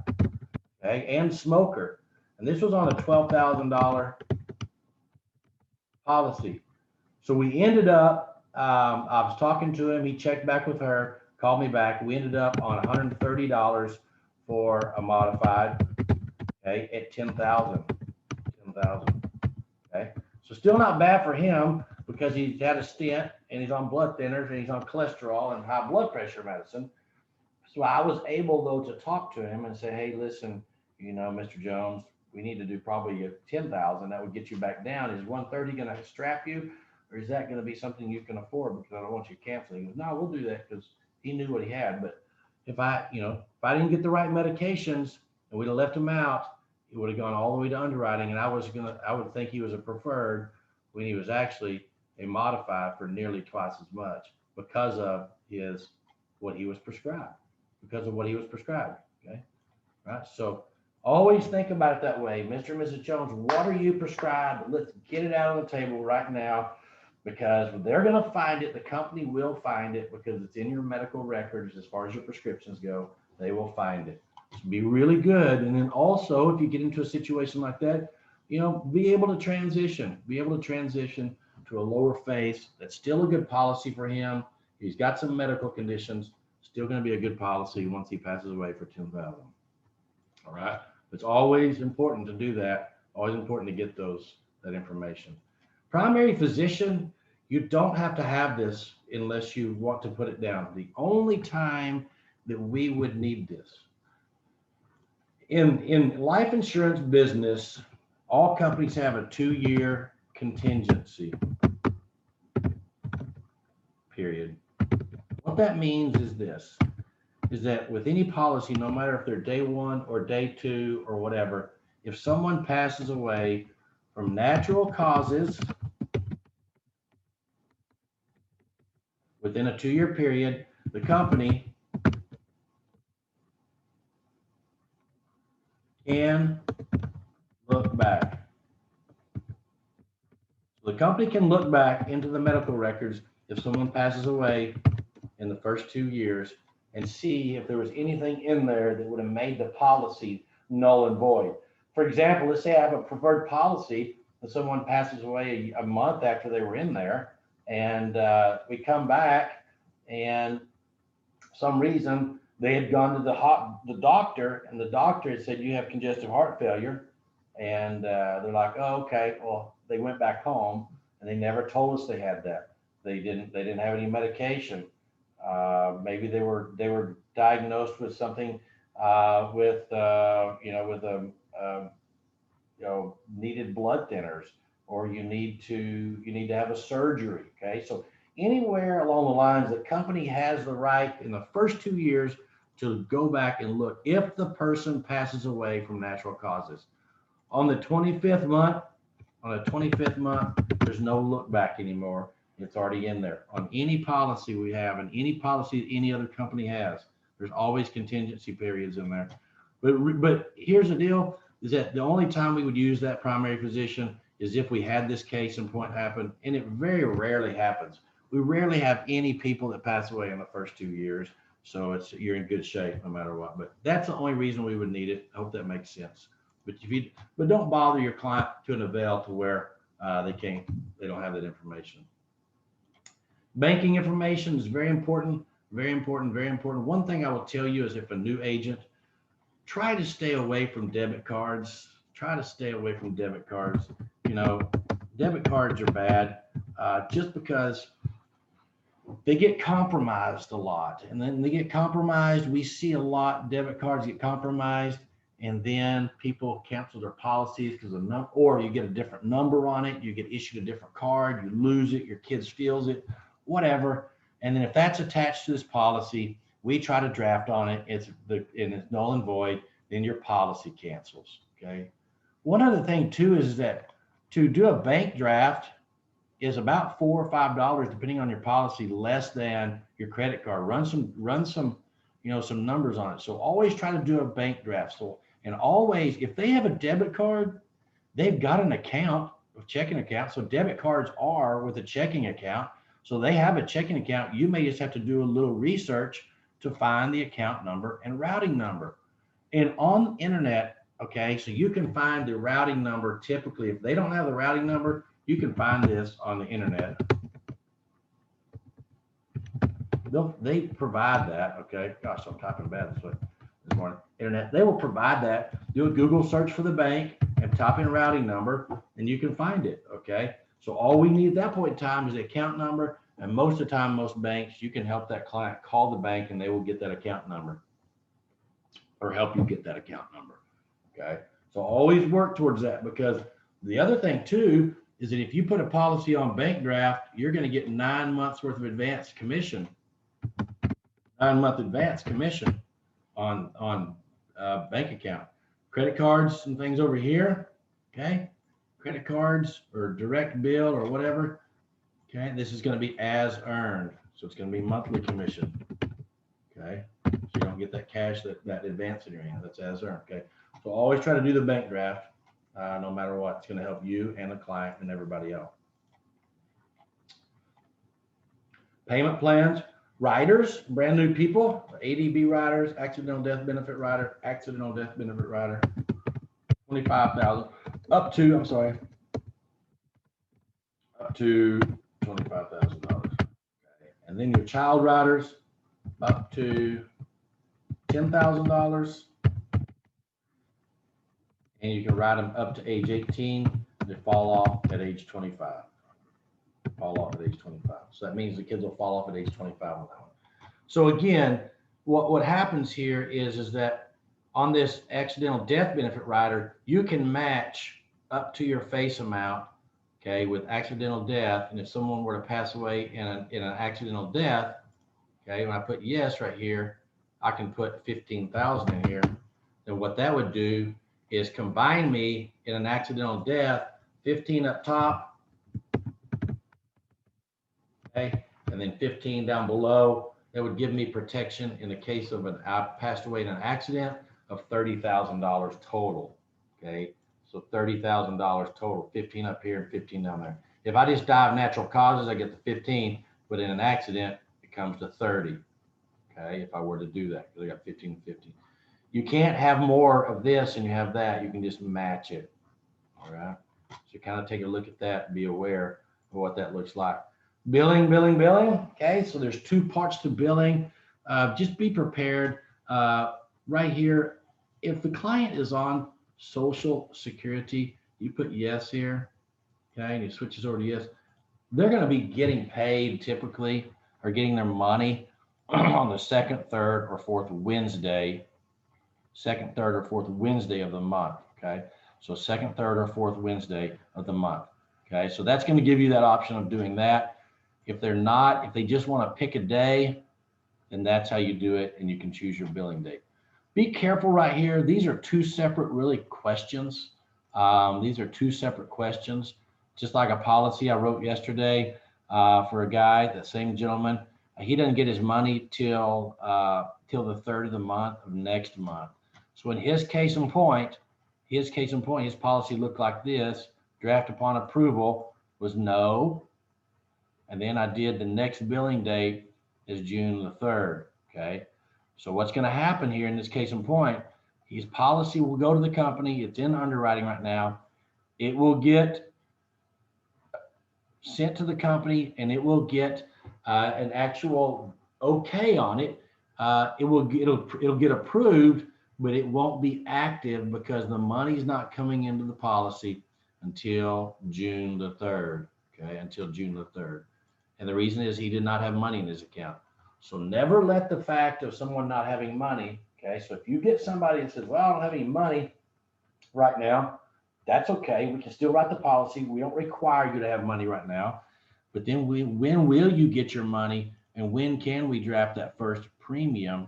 okay, and smoker. And this was on a $12,000 policy. So we ended up, I was talking to him, he checked back with her, called me back. We ended up on $130 for a modified, okay, at 10,000, okay. So still not bad for him because he's had a stent and he's on blood thinners and he's on cholesterol and high blood pressure medicine. So I was able though to talk to him and say, hey, listen, Mr. Jones, we need to do probably a 10,000. That would get you back down. Is 130 going to strap you, or is that going to be something you can afford? Because I don't want you canceling. He goes, no, we'll do that, because he knew what he had. But if I didn't get the right medications and we'd have left him out, he would have gone all the way to underwriting, and I would think he was a preferred when he was actually a modified for nearly twice as much because of what he was prescribed. Okay, right? So always think about it that way. Mr. and Mrs. Jones, what are you prescribed? Let's get it out on the table right now, because they're going to find it. The company will find it because it's in your medical records. As far as your prescriptions go, they will find it. So be really good. And then also, if you get into a situation like that, be able to transition to a lower face. That's still a good policy for him. He's got some medical conditions, still going to be a good policy once he passes away for 10,000. All right. It's always important to do that. Always important to get that information. Primary physician, you don't have to have this unless you want to put it down. The only time that we would need this in life insurance business, all companies have a 2-year contingency period. What that means is that with any policy, no matter if they're day 1 or day 2 or whatever, if someone passes away from natural causes within a 2-year period, the company can look back. So the company can look back into the medical records if someone passes away in the first 2 years and see if there was anything in there that would have made the policy null and void. For example, let's say I have a preferred policy and someone passes away a month after they were in there, and we come back and for some reason they had gone to the doctor, and the doctor had said, you have congestive heart failure. And they're like, oh, okay. Well, they went back home and they never told us they had that. They didn't have any medication. Maybe they were diagnosed with something needed blood thinners, or you need to have a surgery. Okay, so anywhere along the lines, the company has the right in the first 2 years to go back and look if the person passes away from natural causes. On the 25th month, there's no look back anymore. It's already in there. On any policy we have, and any policy any other company has, there's always contingency periods in there. But here's the deal, is that the only time we would use that primary physician is if we had this case in point happen, and it very rarely happens. We rarely have any people that pass away in the first 2 years. So you're in good shape no matter what. But that's the only reason we would need it. I hope that makes sense. But don't bother your client to an avail to where they don't have that information. Banking information is very important, very important, very important. One thing I will tell you is, if a new agent, try to stay away from debit cards. Debit cards are bad just because they get compromised a lot. And then they get compromised. We see a lot, debit cards get compromised, and then people cancel their policies because of or you get a different number on it, you get issued a different card, you lose it, your kid steals it, whatever. And then if that's attached to this policy, we try to draft on it. And it's null and void. Then your policy cancels. Okay. One other thing too is that to do a bank draft is about $4 or $5, depending on your policy, less than your credit card. Run some, some numbers on it. So always try to do a bank draft. So, and always, if they have a debit card, they've got an account, a checking account. So debit cards are with a checking account. So they have a checking account. You may just have to do a little research to find the account number and routing number. And on the internet, okay, so you can find the routing number. Typically, if they don't have the routing number, you can find this on the internet. They provide that, okay? Gosh, I'm typing bad this morning. Internet, they will provide that. Do a Google search for the bank and type in routing number, and you can find it, okay? So all we need at that point in time is the account number, and most of the time, most banks, you can help that client call the bank, and they will get that account number or help you get that account number, okay? So always work towards that, because the other thing too is that if you put a policy on bank draft, you're going to get 9 months worth of advance commission, 9-month advance commission on bank account. Credit cards and things over here, okay? Credit cards or direct bill or whatever, okay? This is going to be as earned, so it's going to be monthly commission, okay? So you don't get that cash, that advance in your hand. That's as earned, okay? So always try to do the bank draft, no matter what. It's going to help you and the client and everybody else. Payment plans. Riders, brand new people, ADB riders, accidental death benefit rider, 25,000 up to $25,000. Okay. And then your child riders up to $10,000, and you can ride them up to age 18. They fall off at age 25. So that means the kids will fall off at age 25 on that one. So again, what happens here is that on this accidental death benefit rider, you can match up to your face amount, okay, with accidental death. And if someone were to pass away in an accidental death, okay, when I put yes right here, I can put 15,000 in here. Then what that would do is combine me in an accidental death, 15 up top, okay, and then 15 down below. That would give me protection in the case of I passed away in an accident of $30,000 total, okay? So $30,000 total, 15 up here and 15 down there. If I just die of natural causes, I get the 15, but in an accident, it comes to 30, okay? If I were to do that, because I got 15 and 15. You can't have more of this and you have that. You can just match it, all right? So kind of take a look at that and be aware of what that looks like. Billing. Okay, so there's 2 parts to billing. Just be prepared. Right here, if the client is on Social Security, you put yes here, okay, and it switches over to yes. They're going to be getting paid typically, or getting their money on the second, third, or fourth Wednesday. Second, third, or fourth Wednesday of the month. Okay, so second, third, or fourth Wednesday of the month. Okay, so that's going to give you that option of doing that. If they just want to pick a day, then that's how you do it, and you can choose your billing date. Be careful right here. These are 2 separate really questions. These are 2 separate questions, just like a policy I wrote yesterday for a guy, the same gentleman. He doesn't get his money till the 3rd of the month of next month. So in his case in point, his policy looked like this. Draft upon approval was no. And then I did the next billing date is June the 3rd. Okay. So what's going to happen here in this case in point, his policy will go to the company. It's in underwriting right now. It will get sent to the company, and it will get an actual okay on it. It'll get approved, but it won't be active because the money's not coming into the policy until June the 3rd. Okay, until June the 3rd. And the reason is he did not have money in his account. So never let the fact of someone not having money, Okay, so if you get somebody that says, well, I don't have any money right now, that's okay. We can still write the policy. We don't require you to have money right now. But then when will you get your money, and when can we draft that first premium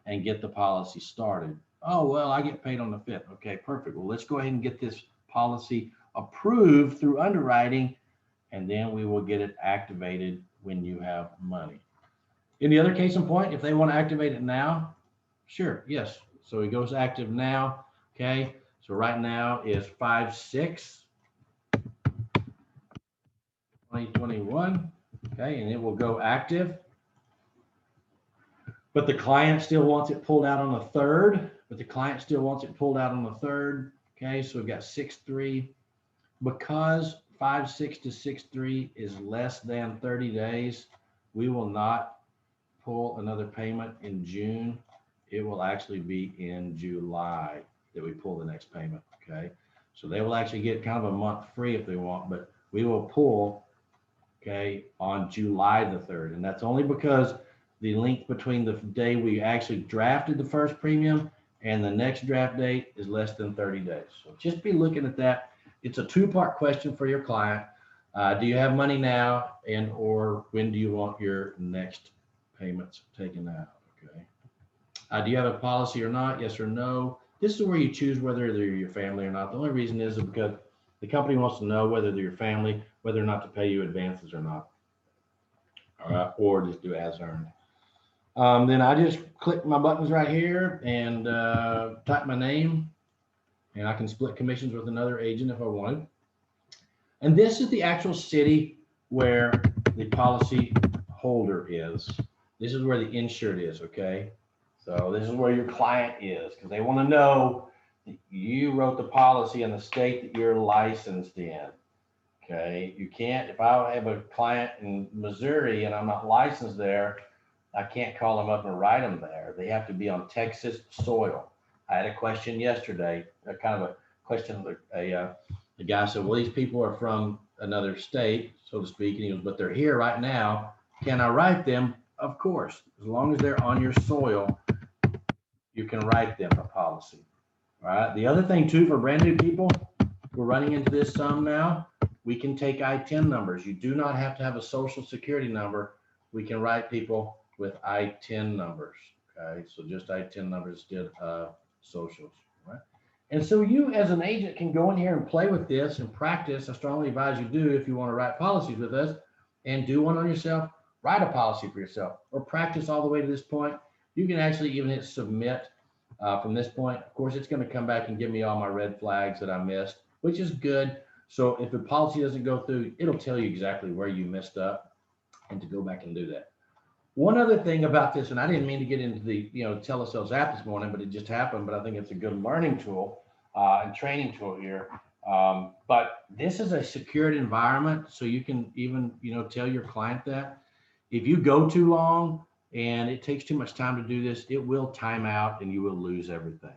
and get the policy started? Oh, well, I get paid on the 5th. Okay, perfect. Well, let's go ahead and get this policy approved through underwriting, and then we will get it activated when you have money. Any other case in point, if they want to activate it now, sure, yes. So it goes active now. Okay, so right now is 5/6/2021. Okay, and it will go active. But the client still wants it pulled out on the 3rd. Okay, so we've got 6/3. Because 5/6 to 6/3 is less than 30 days, we will not pull another payment in June. It will actually be in July that we pull the next payment. Okay, so they will actually get kind of a month free if they want, but we will pull, okay, on July the 3rd. And that's only because the length between the day we actually drafted the first premium and the next draft date is less than 30 days. So just be looking at that. It's a 2-part question for your client. Do you have money now, and or when do you want your next payments taken out? Okay. Do you have a policy or not? Yes or no. This is where you choose whether they're your family or not. The only reason is because the company wants to know whether they're your family, whether or not to pay you advances or not. All right, or just do as earned. Then I just click my buttons right here and type my name, and I can split commissions with another agent if I wanted. And this is the actual city where the policy holder is. This is where the insured is, okay? So this is where your client is, because they want to know that you wrote the policy in the state that you're licensed in. Okay, you can't, if I have a client in Missouri and I'm not licensed there, I can't call them up and write them there. They have to be on Texas soil. I had a question yesterday, a kind of a question. The guy said, well, these people are from another state, so to speak, and he goes, but they're here right now. Can I write them? Of course, as long as they're on your soil, you can write them a policy. All right. The other thing too, for brand new people, we're running into this some now. We can take ITIN numbers. You do not have to have a social security number. We can write people with ITIN numbers. Okay, so just ITIN numbers instead of socials. Right? And so you as an agent can go in here and play with this and practice. I strongly advise you do if you want to write policies with us, and do one on yourself. Write a policy for yourself, or practice all the way to this point. You can actually even hit submit from this point. Of course, it's going to come back and give me all my red flags that I missed, which is good. So if the policy doesn't go through, it'll tell you exactly where you messed up and to go back and do that. One other thing about this, and I didn't mean to get into the telesales app this morning, but it just happened. But I think it's a good learning tool and training tool here. But this is a secured environment, so you can even tell your client that if you go too long and it takes too much time to do this, it will time out and you will lose everything.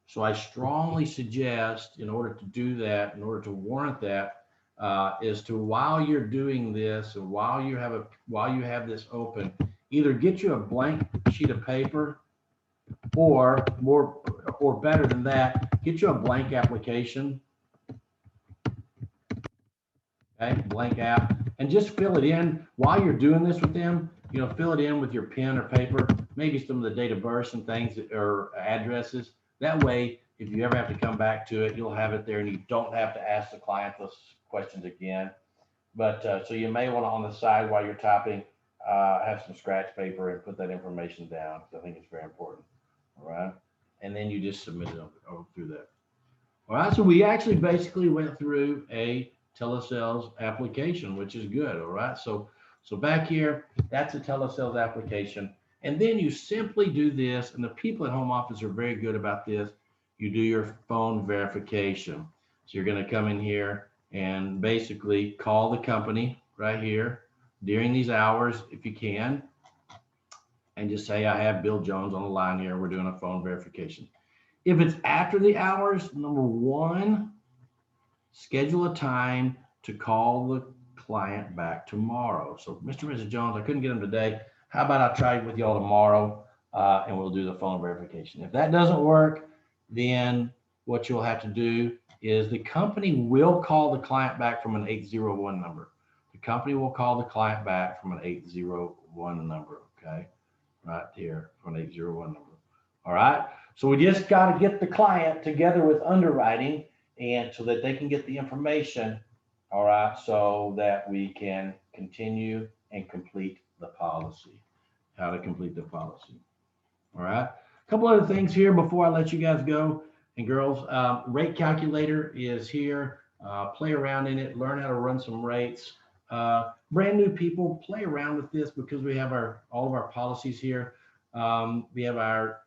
So I strongly suggest, in order to do that, in order to warrant that, is to, while you're doing this and while you have this open, either get you a blank sheet of paper, or better than that, get you a blank application. Okay, blank app, and just fill it in while you're doing this with them. Fill it in with your pen or paper, maybe some of the date of birth and things or addresses. That way, if you ever have to come back to it, you'll have it there and you don't have to ask the client those questions again. But so you may want to, on the side while you're typing, have some scratch paper and put that information down, because I think it's very important. All right. And then you just submit it over through that. All right. So we actually basically went through a telesales application, which is good. All right. So back here, that's a telesales application. And then you simply do this, and the people at home office are very good about this. You do your phone verification. So you're going to come in here and basically call the company right here during these hours, if you can, and just say, I have Bill Jones on the line here. We're doing a phone verification. If it's after the hours, number one, schedule a time to call the client back tomorrow. So Mr. and Mrs. Jones, I couldn't get them today. How about I try with y'all tomorrow? and we'll do the phone verification. If that doesn't work, then what you'll have to do is the company will call the client back from an 801 number. The company will call the client back from an 801 number, okay? Right here, from an 801 number. All right, so we just got to get the client together with underwriting and so that they can get the information, all right, so that we can continue and complete the policy, how to complete the policy. All right, a couple other things here before I let you guys go. And girls, rate calculator is here. Play around in it, learn how to run some rates. Brand new people, play around with this because we have all of our policies here. We have our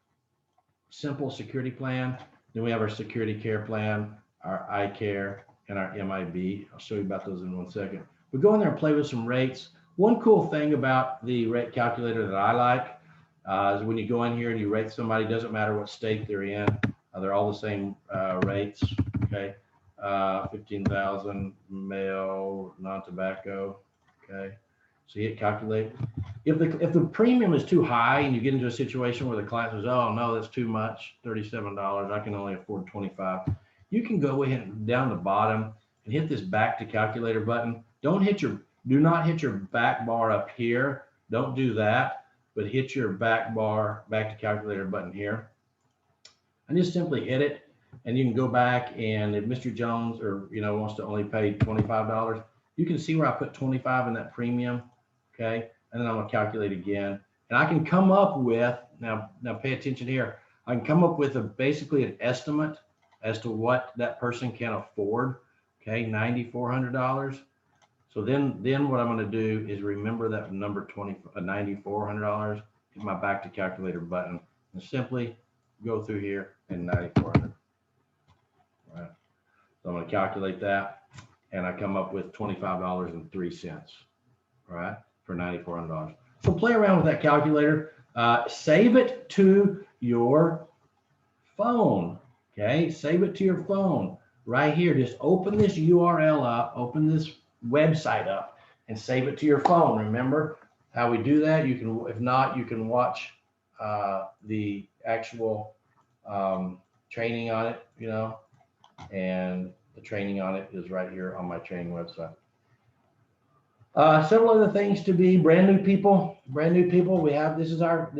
simple security plan, then we have our security care plan, our eye care, and our MIB. I'll show you about those in 1 second. But go in there and play with some rates. One cool thing about the rate calculator that I like is when you go in here and you rate somebody, doesn't matter what state they're in, they're all the same rates, okay? 15,000 male, non-tobacco, okay? So you hit calculate. If the premium is too high and you get into a situation where the client says, oh no, that's too much, $37, I can only afford 25. You can go ahead and down the bottom and hit this back to calculator button. Do not hit your back bar up here. Don't do that, but hit your back bar, back to calculator button here. And just simply hit it. And you can go back, and if Mr. Jones wants to only pay $25, you can see where I put 25 in that premium. Okay, and then I'm gonna calculate again, and I can come up with now pay attention here. I can come up with basically an estimate as to what that person can afford. Okay, $9,400. So then what I'm going to do is remember that number $9,400. Hit my back to calculator button and simply go through here and 9,400. All right. So I'm going to calculate that, and I come up with $25.03. All right, for $9,400. So play around with that calculator. Save it to your phone. Okay, save it to your phone right here. Just open this URL up, open this website up, and save it to your phone. Remember how we do that? You can, if not, you can watch the actual training on it, and the training on it is right here on my training website. Several other things to be brand new people. We have, this is our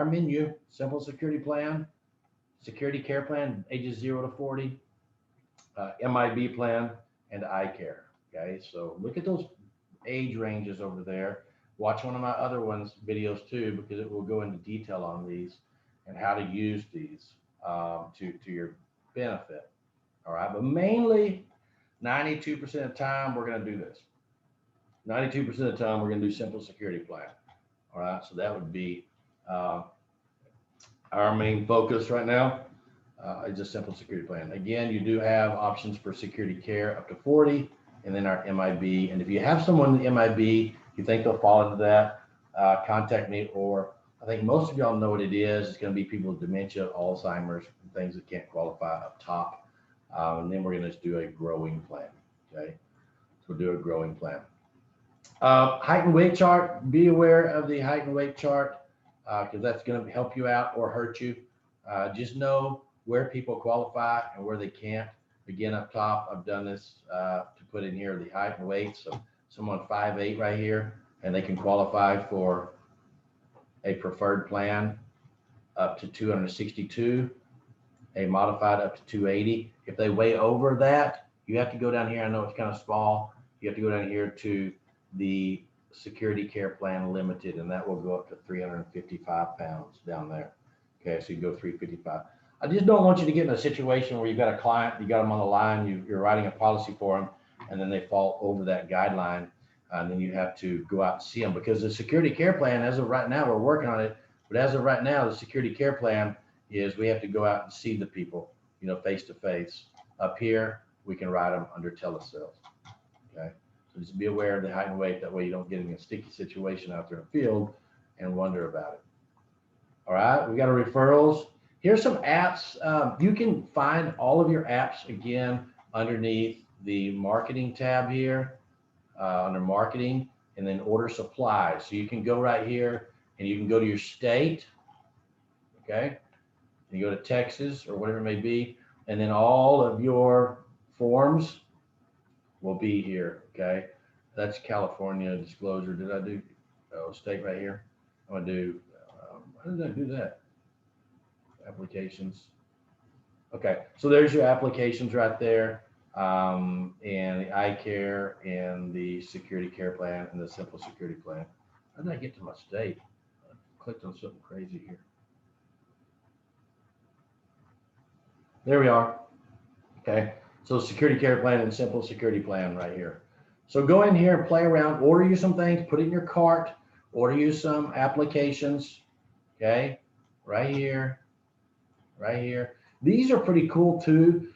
menu: simple security plan, security care plan, ages 0 to 40, MIB plan, and eye care. Okay, so look at those age ranges over there. Watch one of my other videos too, because it will go into detail on these and how to use these to your benefit. All right, but mainly 92% of the time we're going to do this. 92% of the time we're going to do simple security plan. All right, so that would be our main focus right now. Is a simple security plan. Again, you do have options for security care up to 40, and then our MIB. And if you have someone in the MIB, you think they'll fall into that, contact me. Or I think most of y'all know what it is. It's going to be people with dementia, Alzheimer's, and things that can't qualify up top. And then we're going to do a growing plan. Okay, so we'll do a growing plan. Height and weight chart. Be aware of the height and weight chart because that's going to help you out or hurt you. Just know where people qualify and where they can't. Again, up top, I've done this to put in here the height and weight. So someone 5'8" right here, and they can qualify for a preferred plan up to 262, a modified up to 280. If they weigh over that, you have to go down here. I know it's kind of small. You have to go down here to the security care plan limited, and that will go up to 355 pounds down there. Okay, so you go 355. I just don't want you to get in a situation where you've got a client, you got them on the line, you're writing a policy for them, and then they fall over that guideline, and then you have to go out and see them. Because the security care plan, as of right now, we're working on it, but as of right now, the security care plan is we have to go out and see the people, face to face. Up here, we can write them under telesales. Okay, so just be aware of the height and weight. That way you don't get in a sticky situation out there in the field and wonder about it. All right, we got our referrals. Here's some apps. You can find all of your apps again underneath the marketing tab here, under marketing, and then order supplies. So you can go right here and you can go to your state, okay? You go to Texas or whatever it may be, and then all of your forms will be here, okay? That's California disclosure. Did I do state right here? I'm gonna do, how did I do that? Applications. Okay, so there's your applications right there, and the eye care and the security care plan and the simple security plan. How did I get to my state? I clicked on something crazy here. There we are. Okay, so security care plan and simple security plan right here. So go in here and play around, order you some things, put it in your cart, order you some applications. Okay, right here, right here. These are pretty cool too.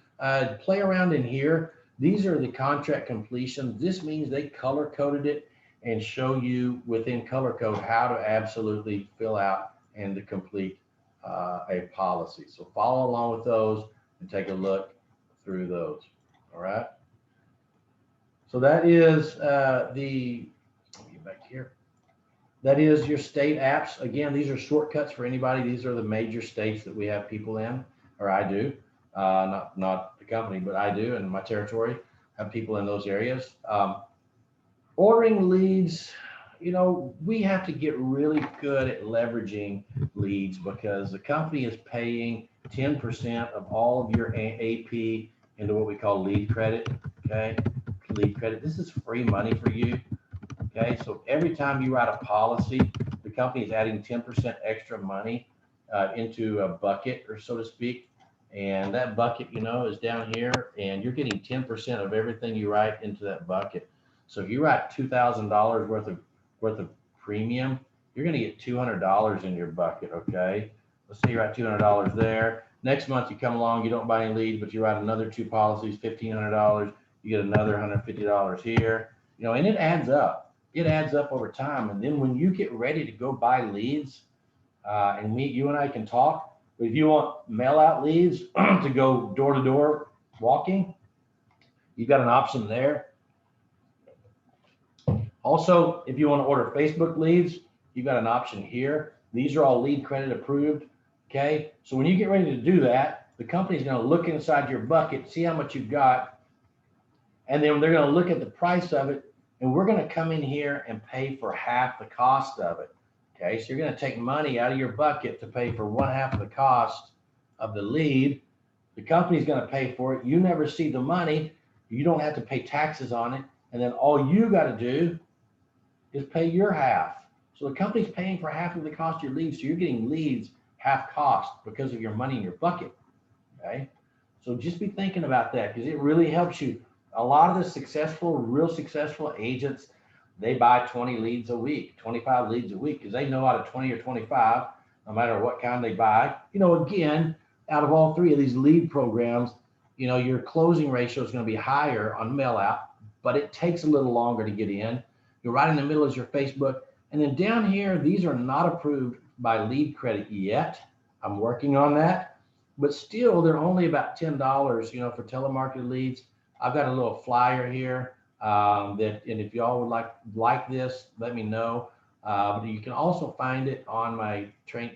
Play around in here. These are the contract completions. This means they color coded it and show you within color code how to absolutely fill out and to complete a policy. So follow along with those and take a look through those. All right. So that is let me get back here. That is your state apps. Again, these are shortcuts for anybody. These are the major states that we have people in, or I do, not the company, but I do, and my territory have people in those areas. Ordering leads, you know, we have to get really good at leveraging leads because the company is paying 10% of all of your AP into what we call lead credit. Okay, lead credit. This is free money for you. Okay, so every time you write a policy, the company is adding 10% extra money into a bucket, or so to speak. And that bucket, you know, is down here, and you're getting 10% of everything you write into that bucket. So if you write $2,000 worth of premium, you're going to get $200 in your bucket. Okay, let's say you write $200 there. Next month you come along, you don't buy any leads, but you write another 2 policies, $1,500. You get another $150 here. You know, and it adds up. It adds up over time. And then when you get ready to go buy leads, and you and I can talk. If you want mail out leads to go door to door walking, you've got an option there. Also, if you want to order Facebook leads, you've got an option here. These are all lead credit approved. Okay. So when you get ready to do that, the company's going to look inside your bucket, see how much you've got, and then they're going to look at the price of it. And we're going to come in here and pay for half the cost of it. Okay, so you're going to take money out of your bucket to pay for 1/2 of the cost of the lead. The company's going to pay for it. You never see the money. You don't have to pay taxes on it. And then all you got to do is pay your half. So the company's paying for half of the cost of your leads. So you're getting leads half cost because of your money in your bucket. Okay, so just be thinking about that because it really helps you. A lot of the real successful agents, they buy 20 leads a week, 25 leads a week, because they know out of 20 or 25, no matter what kind they buy, you know, again, out of all three of these lead programs, you know, your closing ratio is going to be higher on mail out, but it takes a little longer to get in. You're right in the middle is your Facebook. And then down here, these are not approved by lead credit yet. I'm working on that, but still they're only about $10, you know, for telemarketed leads. I've got a little flyer here and if y'all would like this, let me know. But you can also find it on my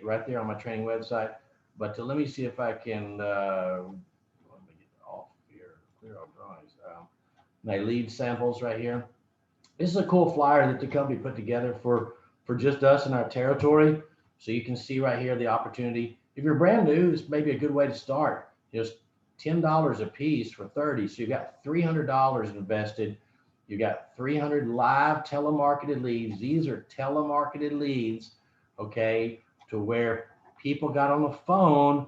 right there on my training website. But let me see if I can let me get off here, clear off drawings. My lead samples right here. This is a cool flyer that the company put together for just us in our territory. So you can see right here the opportunity. If you're brand new, this may be a good way to start. Just $10 a piece for 30. So you've got $300 invested. You got 300 live telemarketed leads. These are telemarketed leads, okay, to where people got on the phone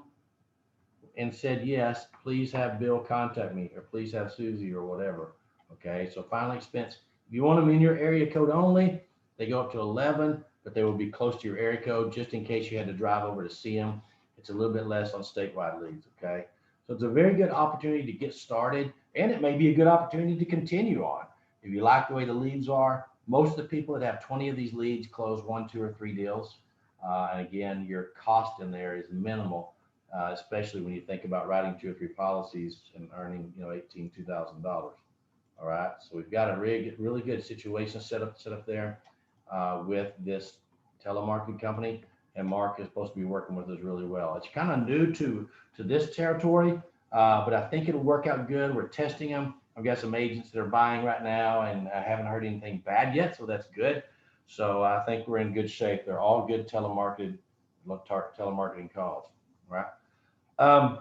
and said, yes, please have Bill contact me, or please have Susie, or whatever. Okay, so final expense. If you want them in your area code only, they go up to 11, but they will be close to your area code just in case you had to drive over to see them. It's a little bit less on statewide leads, okay? So it's a very good opportunity to get started, and it may be a good opportunity to continue on. If you like the way the leads are, most of the people that have 20 of these leads close 1, 2, or 3 deals. And again, your cost in there is minimal, especially when you think about writing 2 or 3 policies and earning, you know, $2,000. All right, so we've got a really good situation set up there with this telemarketing company, and Mark is supposed to be working with us really well. It's kind of new to this territory, but I think it'll work out good. We're testing them. I've got some agents that are buying right now, and I haven't heard anything bad yet, so that's good. So I think we're in good shape. They're all good telemarketing calls, right? Um,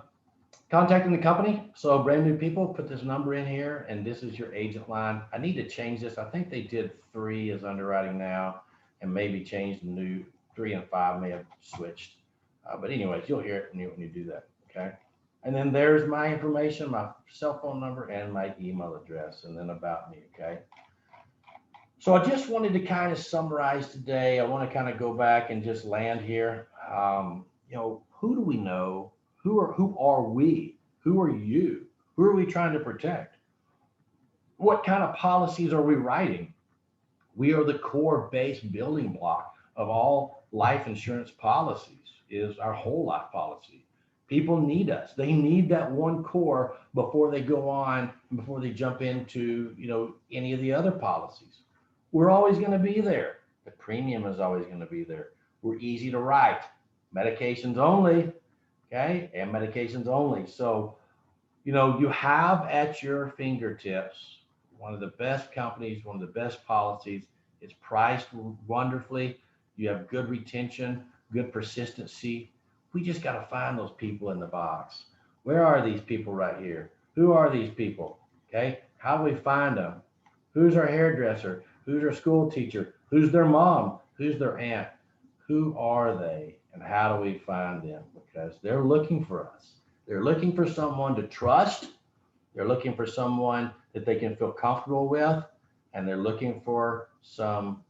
Contacting the company. So brand new people, put this number in here, and this is your agent line. I need to change this. I think they did 3 as underwriting now, and maybe change the new 3 and 5 may have switched. But anyways, you'll hear it when you do that. Okay. And then there's my information, my cell phone number, and my email address, and then about me. Okay. So I just wanted to kind of summarize today. I want to kind of go back and just land here. Who do we know? Who are we? Who are you? Who are we trying to protect? What kind of policies are we writing? We are the core base building block of all life insurance policies, is our whole life policy. People need us. They need that one core before they go on, before they jump into, any of the other policies. We're always going to be there. The premium is always going to be there. We're easy to write. Medications only. Okay, and medications only. So, you have at your fingertips one of the best companies, one of the best policies. It's priced wonderfully. You have good retention, good persistency. We just got to find those people in the box. Where are these people right here? Who are these people? Okay, how do we find them? Who's our hairdresser? Who's our school teacher? Who's their mom? Who's their aunt? Who are they? And how do we find them? Because they're looking for us. They're looking for someone to trust. They're looking for someone that they can feel comfortable with. And they're looking for some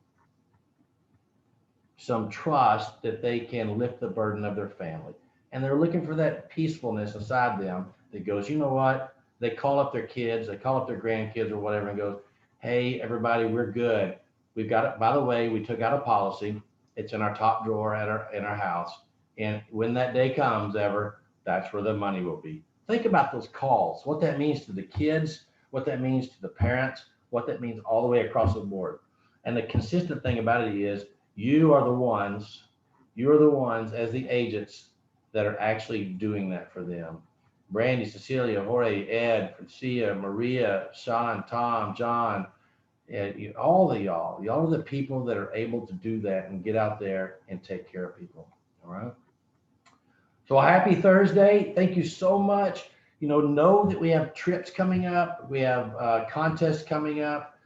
trust that they can lift the burden of their family. And they're looking for that peacefulness inside them that goes, you know what? They call up their kids, they call up their grandkids or whatever and goes, hey, everybody, we're good. We've got it. By the way, we took out a policy. It's in our top drawer in our house. And when that day comes ever, that's where the money will be. Think about those calls, what that means to the kids, what that means to the parents, what that means all the way across the board. And the consistent thing about it is you are the ones as the agents that are actually doing that for them. Brandy, Cecilia, Jorge, Ed, Francia, Maria, Sean, Tom, John, and all of y'all are the people that are able to do that and get out there and take care of people. All right. So happy Thursday. Thank you so much. Know that we have trips coming up. We have contests coming up.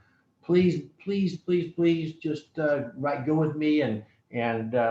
Please just go with me and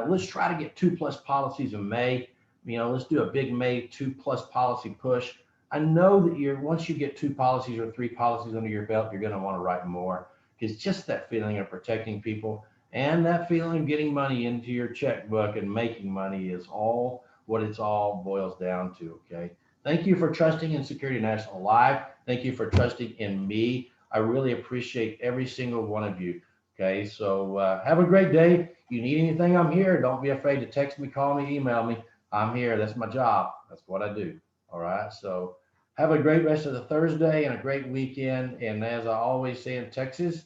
let's try to get 2+ policies in May. Let's do a big May 2+ policy push. I know that once you get 2 policies or 3 policies under your belt, you're going to want to write more, because just that feeling of protecting people and that feeling of getting money into your checkbook and making money is all what it's all boils down to. Okay. Thank you for trusting in Security National Live. Thank you for trusting in me. I really appreciate every single one of you. Okay. So have a great day. You need anything, I'm here. Don't be afraid to text me, call me, email me. I'm here. That's my job. That's what I do. All right. So have a great rest of the Thursday and a great weekend. And as I always say in Texas,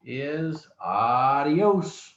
is adios.